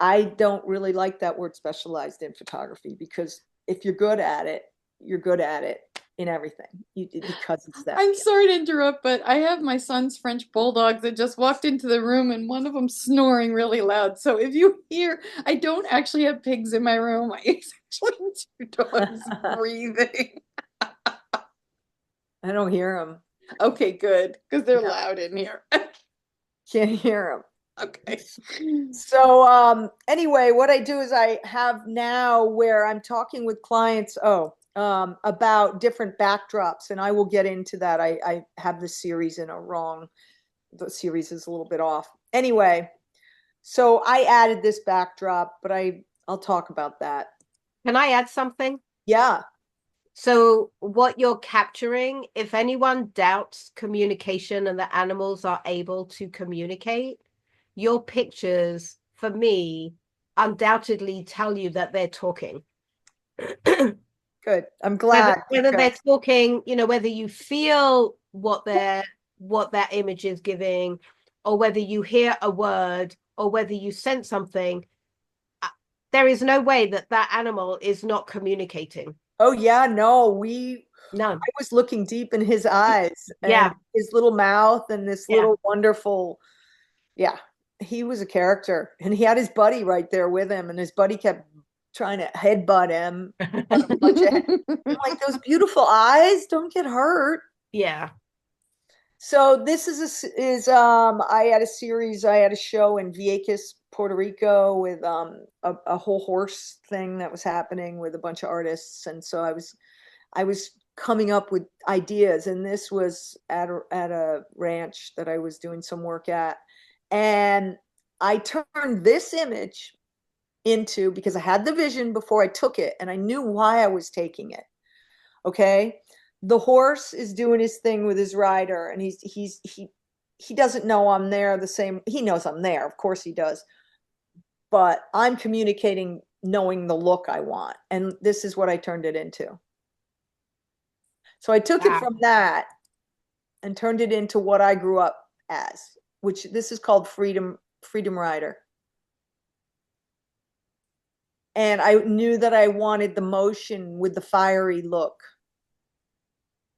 I don't really like that word specialized in photography, because if you're good at it, you're good at it in everything, because it's that. I'm sorry to interrupt, but I have my son's French bulldogs that just walked into the room, and one of them snoring really loud. So if you hear, I don't actually have pigs in my room. I actually have 2 dogs breathing. I don't hear them. Okay, good, because they're loud in here. Can't hear them. Okay. So anyway, what I do is I have now where I'm talking with clients about different backdrops, and I will get into that. I have the series in a wrong, the series is a little bit off. Anyway, so I added this backdrop, but I'll talk about that. Can I add something? Yeah. So what you're capturing, if anyone doubts communication and the animals are able to communicate, your pictures, for me, undoubtedly tell you that they're talking. Good. I'm glad. Whether Good. they're talking, whether you feel what that image is giving, or whether you hear a word, or whether you sense something, there is no way that that animal is not communicating. Oh yeah, no, No. I was looking deep in his eyes and Yeah. his little mouth and this Yeah. little wonderful, yeah, he was a character. And he had his buddy right there with him, and his buddy kept trying to headbutt him. I'm like, those beautiful eyes, don't get hurt. Yeah. So this I had a series, I had a show in Vieques, Puerto Rico with a whole horse thing that was happening with a bunch of artists. And so I was coming up with ideas, and this was at a ranch that I was doing some work at. And I turned this image into, because I had the vision before I took it and I knew why I was taking it. Okay. The horse is doing his thing with his rider, and he doesn't know I'm there the same. He knows I'm there. Of course he does. But I'm communicating knowing the look I want. And this is what I turned it into. So I took it from that and turned it into what I grew up as, which this is called Freedom Rider. And I knew that I wanted the motion with the fiery look.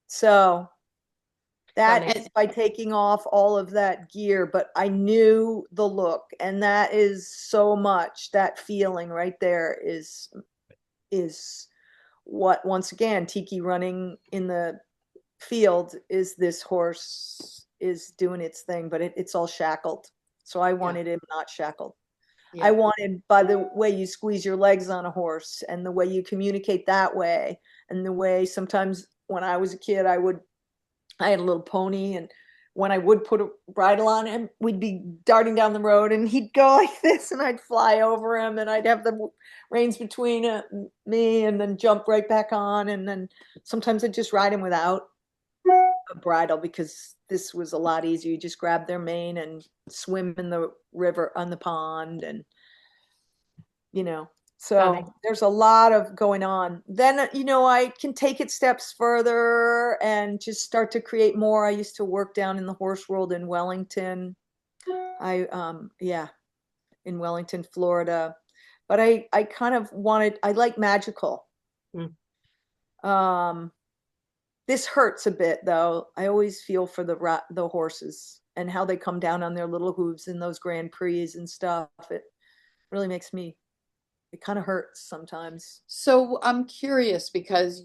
So that is by taking off all of that gear, but I knew the look, and that is so much, that feeling right there is what, once again, Tiki running in the field is, this horse is doing its thing, but it's all shackled. So I wanted him not shackled. I wanted, by the way you squeeze your legs on a horse and the way you communicate that way, and the way sometimes when I was a kid, I had a little pony, and when I would put a bridle on him, we'd be darting down the road and he'd go like this, and I'd fly over him, and I'd have the reins between me and then jump right back on. And then sometimes I'd just ride him without a bridle, because this was a lot easier. You just grab their mane and swim in the river, on the pond, and so there's a lot of going on. Then, I can take it steps further and just start to create more. I used to work down in the horse world in Wellington. In Wellington, Florida. But I kind of I like magical. This hurts a bit though. I always feel for the horses and how they come down on their little hooves in those Grand Prix and stuff. It really makes me, it kind of hurts sometimes. So I'm curious, because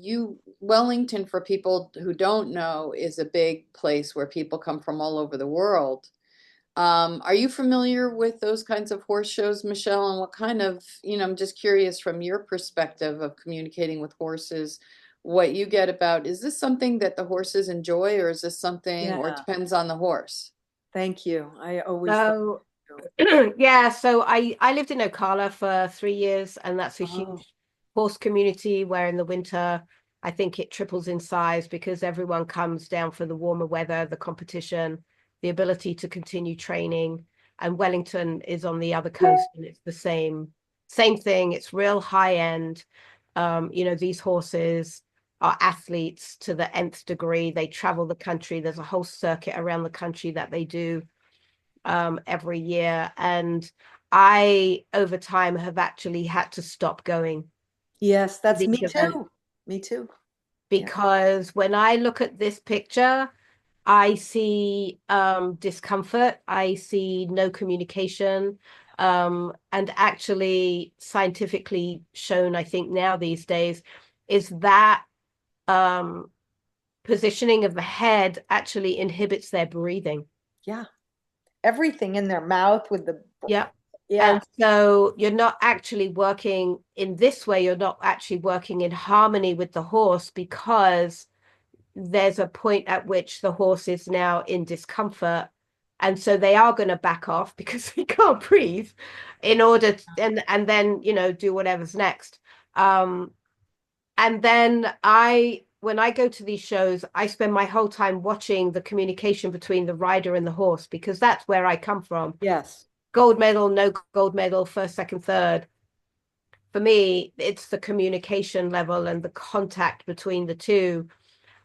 Wellington, for people who don't know, is a big place where people come from all over the world. Are you familiar with those kinds of horse shows, Michele? And what kind of, I'm just curious from your perspective of communicating with horses, what you get about, is this something that the horses enjoy, or is this something, or it depends on the horse? Thank you. I always. Yeah, so I lived in Ocala for 3 years, and that's a huge horse community where in the winter I think it triples in size, because everyone comes down for the warmer weather, the competition, the ability to continue training. And Wellington is on the other coast, and it's the same thing. It's real high end. These horses are athletes to the nth degree. They travel the country. There's a whole circuit around the country that they do every year, and I over time have actually had to stop going. Yes, that's me too. Me too. Because when I look at this picture, I see discomfort, I see no communication, and actually scientifically shown, I think now these days, is that positioning of the head actually inhibits their breathing. Yeah. Everything in their mouth with the. Yeah. And so you're not actually working in this way. You're not actually working in harmony with the horse, because there's a point at which the horse is now in discomfort. And so they are going to back off because they can't breathe in order to, and then, do whatever's next. And then when I go to these shows, I spend my whole time watching the communication between the rider and the horse, because that's where I come from. Yes. Gold medal, no gold medal, first, second, third. for me, it's the communication level and the contact between the two.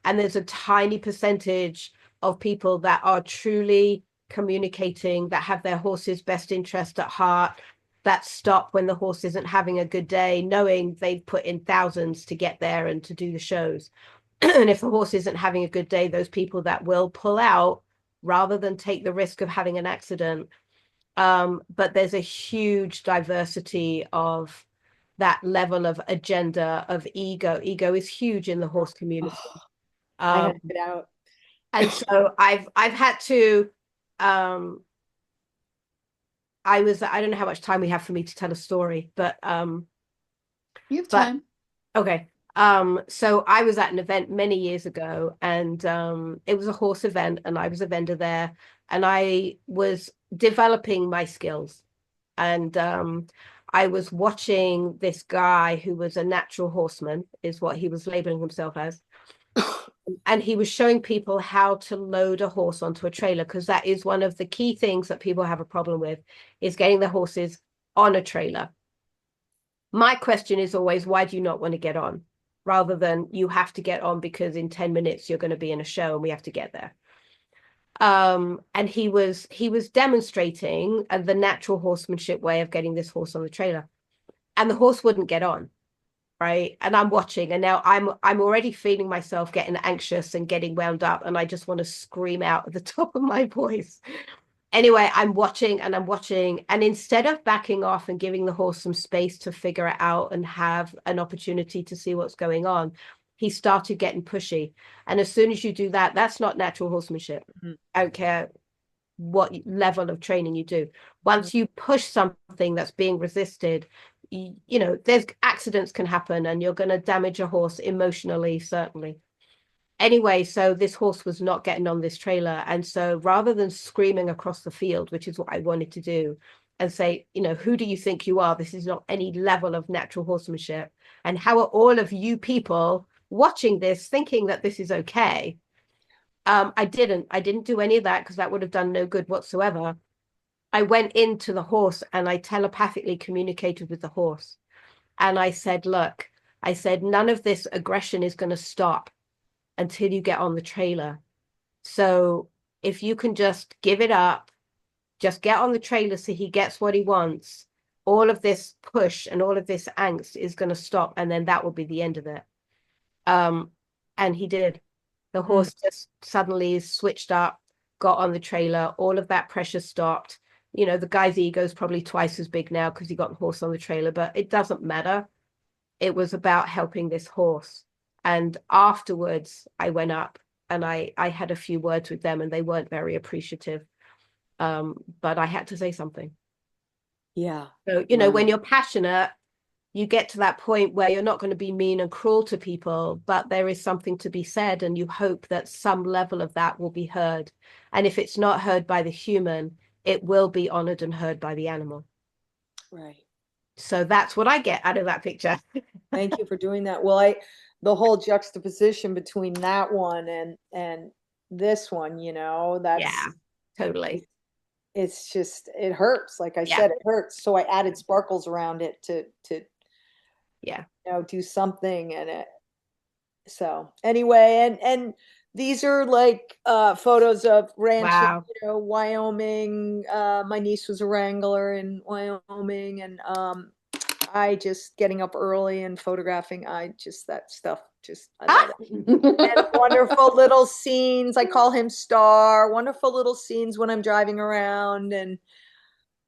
And there's a tiny percentage of people that are truly communicating, that have their horse's best interest at heart, that stop when the horse isn't having a good day, knowing they've put in thousands to get there and to do the shows. And if the horse isn't having a good day, those people that will pull out rather than take the risk of having an accident. But there's a huge diversity of that level of agenda, of ego. Ego is huge in the horse community. I had to get out. And so I've had to I don't know how much time we have for me to tell a story, but You have time. Okay. So I was at an event many years ago, and it was a horse event, and I was a vendor there, and I was developing my skills. And I was watching this guy who was a natural horseman, is what he was labeling himself as. And he was showing people how to load a horse onto a trailer, because that is one of the key things that people have a problem with, is getting the horses on a trailer. My question is always, why do you not want to get on? Rather than you have to get on because in 10 minutes you're going to be in a show and we have to get there. And he was demonstrating the natural horsemanship way of getting this horse on the trailer. And the horse wouldn't get on. Right. And I'm watching, and now I'm already feeling myself getting anxious and getting wound up, and I just want to scream out at the top of my voice. Anyway, I'm watching, and instead of backing off and giving the horse some space to figure it out and have an opportunity to see what's going on, he started getting pushy. And as soon as you do that, that's not natural horsemanship. Mm-hmm. I don't care what level of training you do. Once you push something that's being resisted, you know, there's accidents can happen, and you're going to damage a horse emotionally, certainly. Anyway, so this horse was not getting on this trailer. And so rather than screaming across the field, which is what I wanted to do, and say, you know, who do you think you are? This is not any level of natural horsemanship. And how are all of you people watching this thinking that this is okay? I didn't do any of that, because that would have done no good whatsoever. I went into the horse and I telepathically communicated with the horse. And I said, look, I said, none of this aggression is going to stop until you get on the trailer. So if you can just give it up, just get on the trailer so he gets what he wants, all of this push and all of this angst is going to stop. And then that will be the end of it. And he did. The horse just suddenly switched up, got on the trailer. All of that pressure stopped. You know, the guy's ego is probably twice as big now because he got the horse on the trailer, but it doesn't matter. It was about helping this horse. And afterwards, I went up and I had a few words with them, and they weren't very appreciative. But I had to say something. Yeah. So, you know, when you're passionate, you get to that point where you're not going to be mean and cruel to people, but there is something to be said, and you hope that some level of that will be heard. And if it's not heard by the human, it will be honored and heard by the animal. Right. So that's what I get out of that picture. Thank you for doing that. Well, the whole juxtaposition between that one and this one, you know, that's yeah, totally. It's just, it hurts. Like I said, it hurts. So I added sparkles around it to you know, do something. And so anyway, and these are like photos of ranching, you know, Wyoming. My niece was a wrangler in Wyoming, and I just getting up early and photographing. That stuff, I love it. And wonderful little scenes. I call him Star. Wonderful little scenes when I'm driving around, and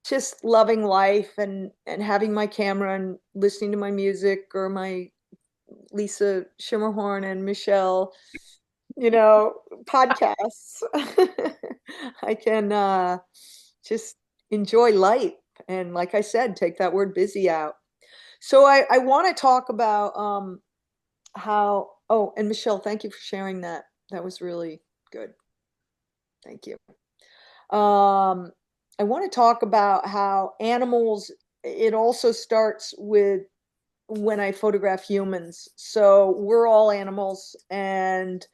just loving life, and having my camera and listening to my music, or my Lisa Schermerhorn and Michele, you know, podcasts. I can just enjoy life. And like I said, take that word busy out. So I want to talk about how, and Michele, thank you for sharing that. That was really good. Thank you. I want to talk about how animals, it also starts with when I photograph humans. So we're all animals, and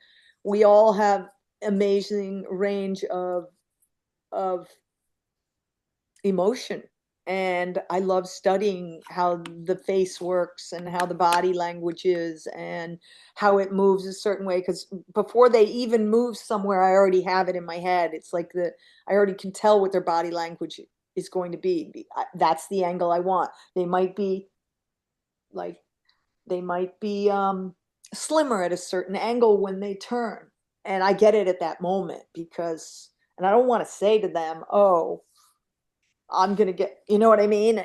we all have amazing range of emotion. And I love studying how the face works and how the body language is and how it moves a certain way. Because before they even move somewhere, I already have it in my head. It's like I already can tell what their body language is going to be. That's the angle I want. They might be like, slimmer at a certain angle when they turn. And I get it at that moment because, and I don't want to say to them, oh, I'm going to get, you know what I mean?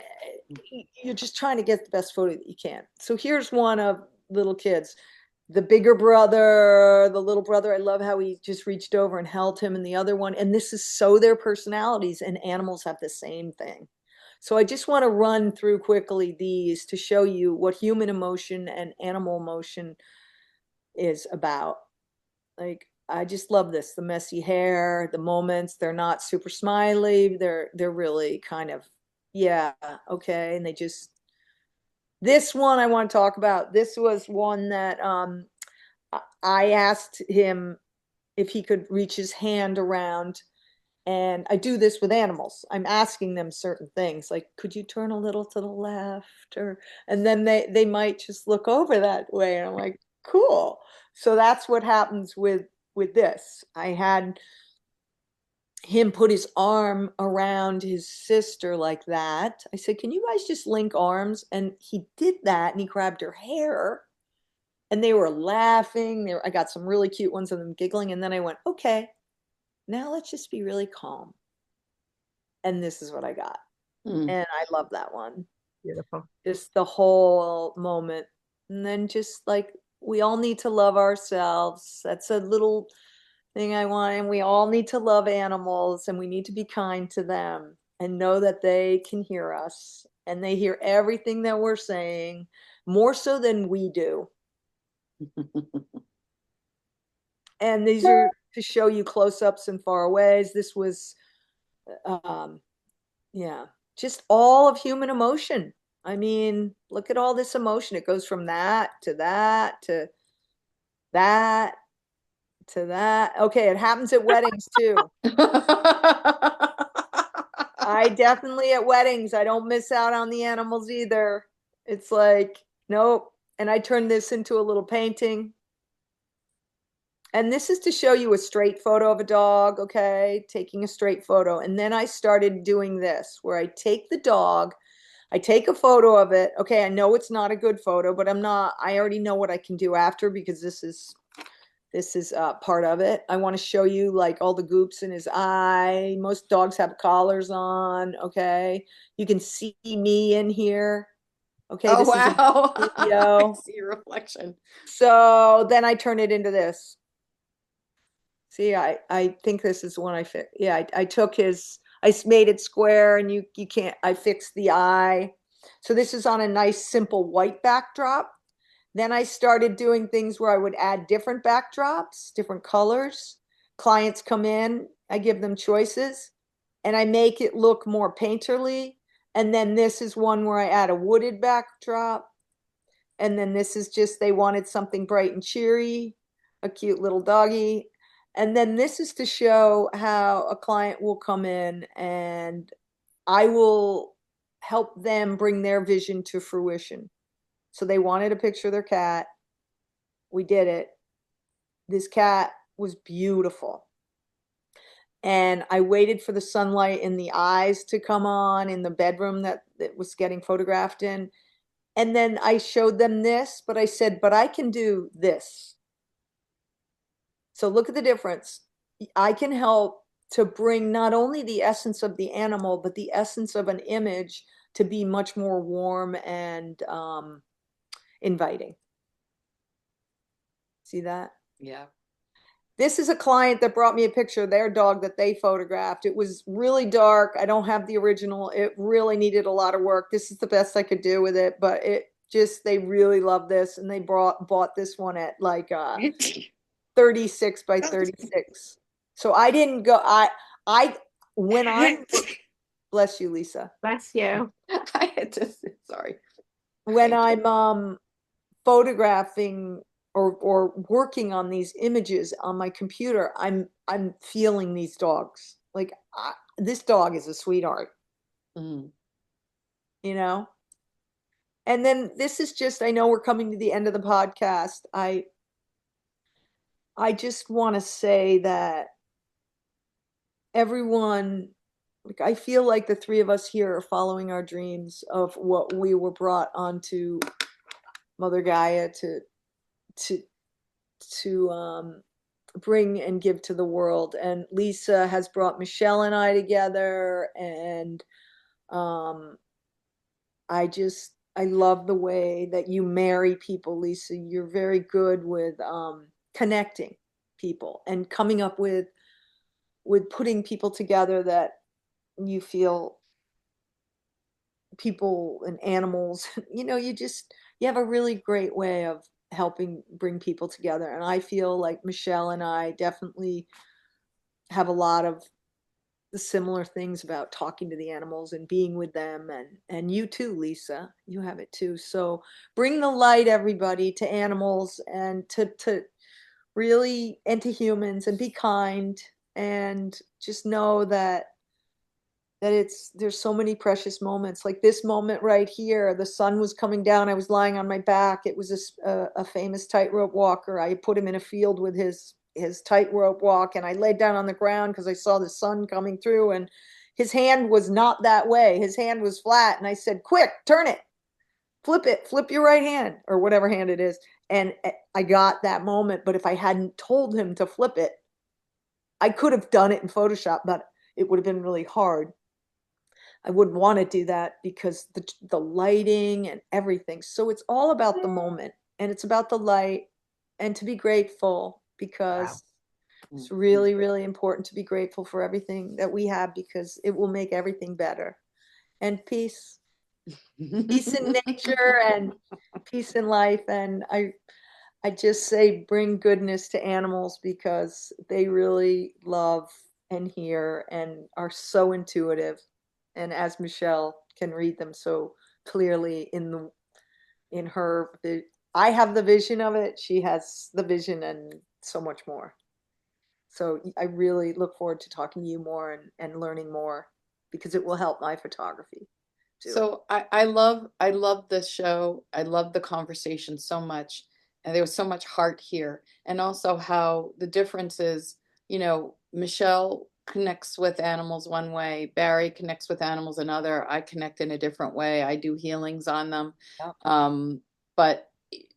You're just trying to get the best photo that you can. So here's one of little kids. The bigger brother, the little brother, I love how he just reached over and held him, and the other one. And this is so their personalities, and animals have the same thing. So I just want to run through quickly these to show you what human emotion and animal emotion is about. Like, I just love this. The messy hair, the moments, they're not super smiley. They're really kind of, yeah, okay. And this one I want to talk about. This was one that I asked him if he could reach his hand around. And I do this with animals. I'm asking them certain things, like, could you turn a little to the left? And then they might just look over that way. And I'm like, cool. So that's what happens with this. I had him put his arm around his sister like that. I said, can you guys just link arms? And he did that, and he grabbed her hair, and they were laughing. I got some really cute ones of them giggling. And then I went, okay, now let's just be really calm. And this is what I got. And I love that one. Beautiful. Just the whole moment. And then just like, we all need to love ourselves. That's a little thing I want. And we all need to love animals, and we need to be kind to them and know that they can hear us, and they hear everything that we're saying, more so than we do. And these are to show you close-ups and far aways. This was, yeah, just all of human emotion. I mean, look at all this emotion. It goes from that to that to that to that. Okay, it happens at weddings too. I definitely at weddings, I don't miss out on the animals either. It's like, nope. And I turned this into a little painting. And this is to show you a straight photo of a dog, okay? Taking a straight photo. And then I started doing this, where I take the dog, I take a photo of it. Okay, I know it's not a good photo, but I already know what I can do after, because this is part of it. I want to show you like all the goops in his eye. Most dogs have collars on, okay? You can see me in here. Okay, Oh, this wow. is a video. I see your reflection. So then I turn it into this. See, I think this is one I fixed. Yeah, I took I made it square, and you can't, I fixed the eye. So this is on a nice, simple white backdrop. Then I started doing things where I would add different backdrops, different colors. Clients come in, I give them choices, and I make it look more painterly. And then this is one where I add a wooded backdrop. And then this is just, they wanted something bright and cheery, a cute little doggy. And then this is to show how a client will come in, and I will help them bring their vision to fruition. So they wanted a picture of their cat. We did it. This cat was beautiful. And I waited for the sunlight in the eyes to come on in the bedroom that was getting photographed in. And then I showed them this, but I said, but I can do this. So look at the difference. I can help to bring not only the essence of the animal, but the essence of an image to be much more warm and inviting. See that? Yeah. This is a client that brought me a picture of their dog that they photographed. It was really dark. I don't have the original. It really needed a lot of work. This is the best I could do with it, but they really love this, and they bought this one at like 36 by 36. So I didn't go, when I'm, bless you, Lisa. Bless you. I had to, sorry. When I'm photographing or working on these images on my computer, I'm feeling these dogs. Like, this dog is a sweetheart. Mm. you know? And then this is just, I know we're coming to the end of the podcast. I just want to say that everyone, like, I feel like the three of us here are following our dreams of what we were brought onto Mother Gaia to bring and give to the world. And Lisa has brought Michele and I together, and I love the way that you marry people, Lisa. You're very good with connecting people and coming up with putting people together that you feel, people and animals, you have a really great way of helping bring people together. And I feel like Michele and I definitely have a lot of the similar things about talking to the animals and being with them, and you too, Lisa, you have it too. So bring the light, everybody, to animals, and to really, and to humans, and be kind, and just know that there's so many precious moments, like this moment right here. The sun was coming down, I was lying on my back. It was a famous tightrope walker. I put him in a field with his tightrope walk, and I laid down on the ground because I saw the sun coming through, and his hand was not that way. His hand was flat, and I said, quick, turn it, flip your right hand, or whatever hand it is. And I got that moment. But if I hadn't told him to flip it, I could have done it in Photoshop, but it would have been really hard. I wouldn't want to do that because the lighting and everything. So it's all about the moment, and it's about the light, and to be grateful, because it's really, really important to be grateful for everything that we have, because it will make everything better. And peace, peace in nature, and peace in life. And I just say bring goodness to animals, because they really love and hear and are so intuitive. And as Michele can read them so clearly in her, I have the vision of it, she has the vision, and so much more. So I really look forward to talking to you more, and learning more, because it will help my photography too. So I love this show. I love the conversation so much. And there was so much heart here. And also how the difference is, Michele connects with animals one way, Barrie connects with animals another. I connect in a different way. I do healings on them. Yeah. But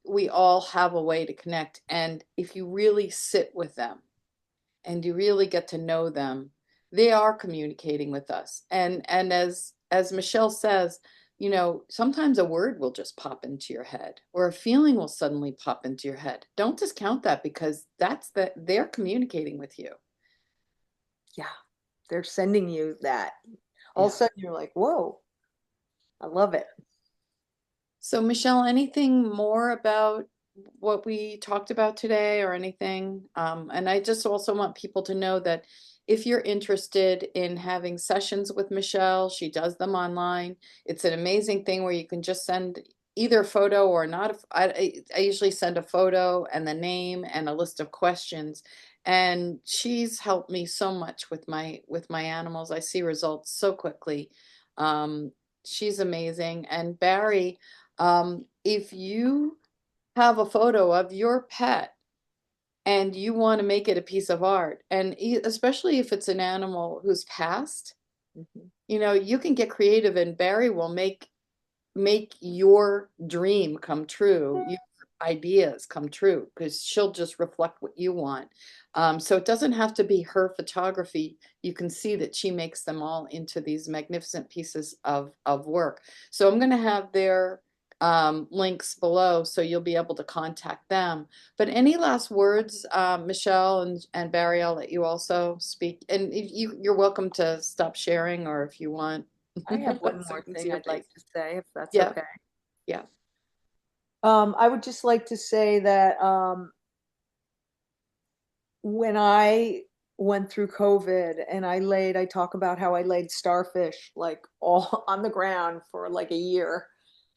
we all have a way to connect. And if you really sit with them and you really get to know them, they are communicating with us. And as Michele says, sometimes a word will just pop into your head, or a feeling will suddenly pop into your head. Don't discount that, because they're communicating with you. Yeah, they're sending you that. All of a sudden you're like, whoa, I love it. So Michele, anything more about what we talked about today, or anything? And I just also want people to know that if you're interested in having sessions with Michele, she does them online. It's an amazing thing where you can just send either a photo or not. I usually send a photo and the name and a list of questions. And she's helped me so much with my animals. I see results so quickly. She's amazing. And Barrie, if you have a photo of your pet and you want to make it a piece of art, and especially if it's an animal who's passed, you can get creative, and Barrie will make your dream come true, your ideas come true, because she'll just reflect what you want. So it doesn't have to be her photography. You can see that she makes them all into these magnificent pieces of work. So I'm going to have their links below, so you'll be able to contact them. But any last words, Michele and Barrie? I'll let you also speak, and you're welcome to stop sharing, or if you want. I have one So more you can see thing your I'd like face. to say, if that's Yeah, okay. yeah. I would just like to say that when I went through COVID, and I talk about how I laid starfish like all on the ground for like a year.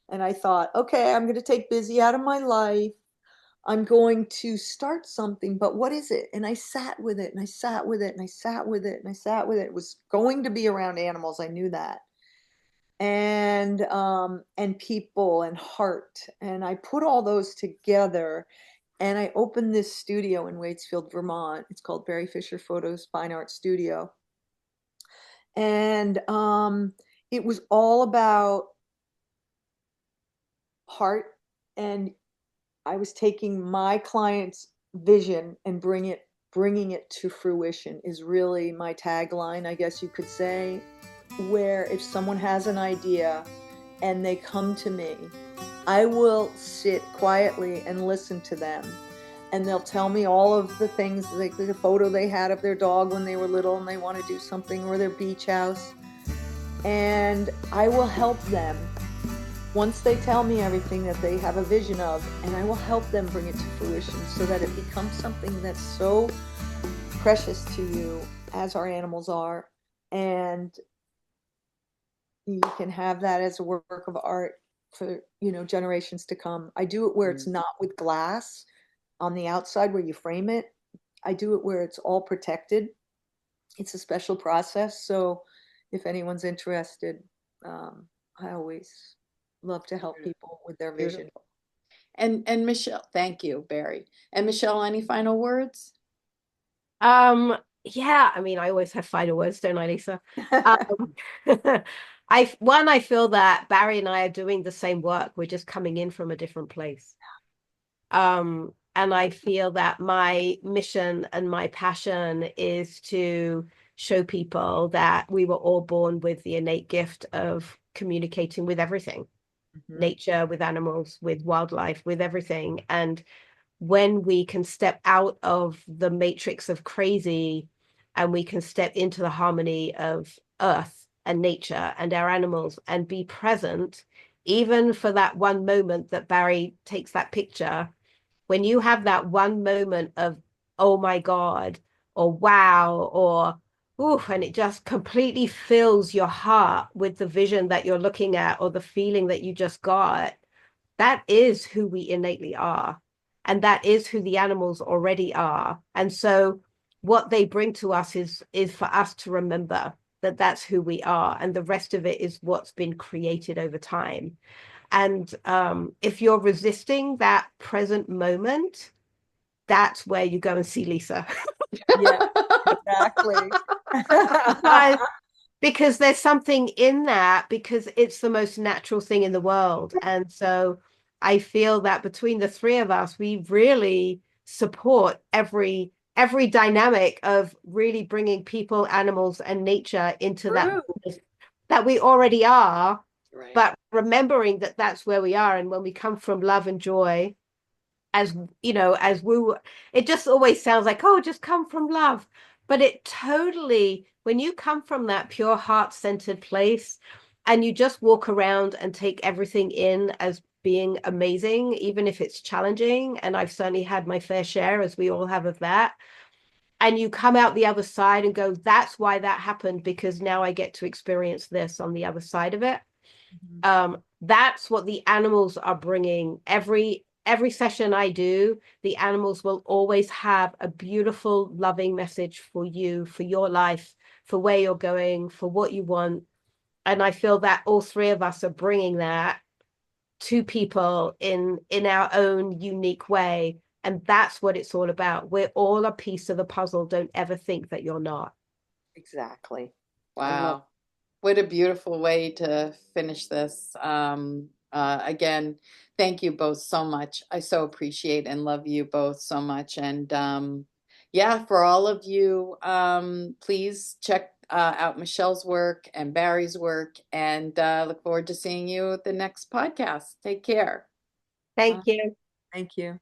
And I thought, okay, I'm going to take busy out of my life. I'm going to start something, but what is it? And I sat with it, and I sat with it, and I sat with it, and I sat with it. It was going to be around animals. I knew that. and people and heart. And I put all those together, and I opened this studio in Waitsfield, Vermont. It's called Barrie Fisher Photos Fine Art Studio. And it was all about heart, and I was taking my client's vision and bringing it to fruition is really my tagline, I guess you could say, where if someone has an idea and they come to me, I will sit quietly and listen to them. And they'll tell me all of the things, like the photo they had of their dog when they were little and they want to do something, or their beach house. And I will help them once they tell me everything that they have a vision of, and I will help them bring it to fruition so that it becomes something that's so precious to you, as our animals are. And you can have that as a work of art for, generations to come. I do it where it's not with glass on the outside where you frame it. I do it where it's all protected. It's a special process. So if anyone's interested, I always love to help people with their vision. And Michele, thank you, Barrie. And Michele, any final words? Yeah, I mean, I always have final words, don't I, Lisa? I feel that Barrie and I are doing the same work. We're just coming in from a different place. And I feel that my mission and my passion is to show people that we were all born with the innate gift of communicating with everything, nature, with animals, with wildlife, with everything. And when we can step out of the matrix of crazy and we can step into the harmony of earth and nature and our animals and be present, even for that one moment that Barrie takes that picture, when you have that one moment of, oh my God, or wow, or ooh, and it just completely fills your heart with the vision that you're looking at or the feeling that you just got, that is who we innately are. And that is who the animals already are. And so what they bring to us is for us to remember that that's who we are. And the rest of it is what's been created over time. And if you're resisting that present moment, that's where you go and see Lisa. Yeah, exactly. Because there's something in that, because it's the most natural thing in the world. And so I feel that between the three of us, we really support every dynamic of really bringing people, animals, and nature into that we already are, but remembering that that's where we are. And when we come from love and joy, as it just always sounds like, oh, just come from love. But it totally, when you come from that pure heart-centered place and you just walk around and take everything in as being amazing, even if it's challenging, and I've certainly had my fair share, as we all have, of that, and you come out the other side and go, that's why that happened, because now I get to experience this on the other side of it. That's what the animals are bringing. Every session I do, the animals will always have a beautiful, loving message for you, for your life, for where you're going, for what you want. And I feel that all three of us are bringing that to people in our own unique way. And that's what it's all about. We're all a piece of the puzzle. Don't ever think that you're not. Exactly. Wow. What a beautiful way to finish this. Again, thank you both so much. I so appreciate and love you both so much. And yeah, for all of you, please check out Michele's work and Barrie's work, and look forward to seeing you at the next podcast. Take care. Thank you. Thank you.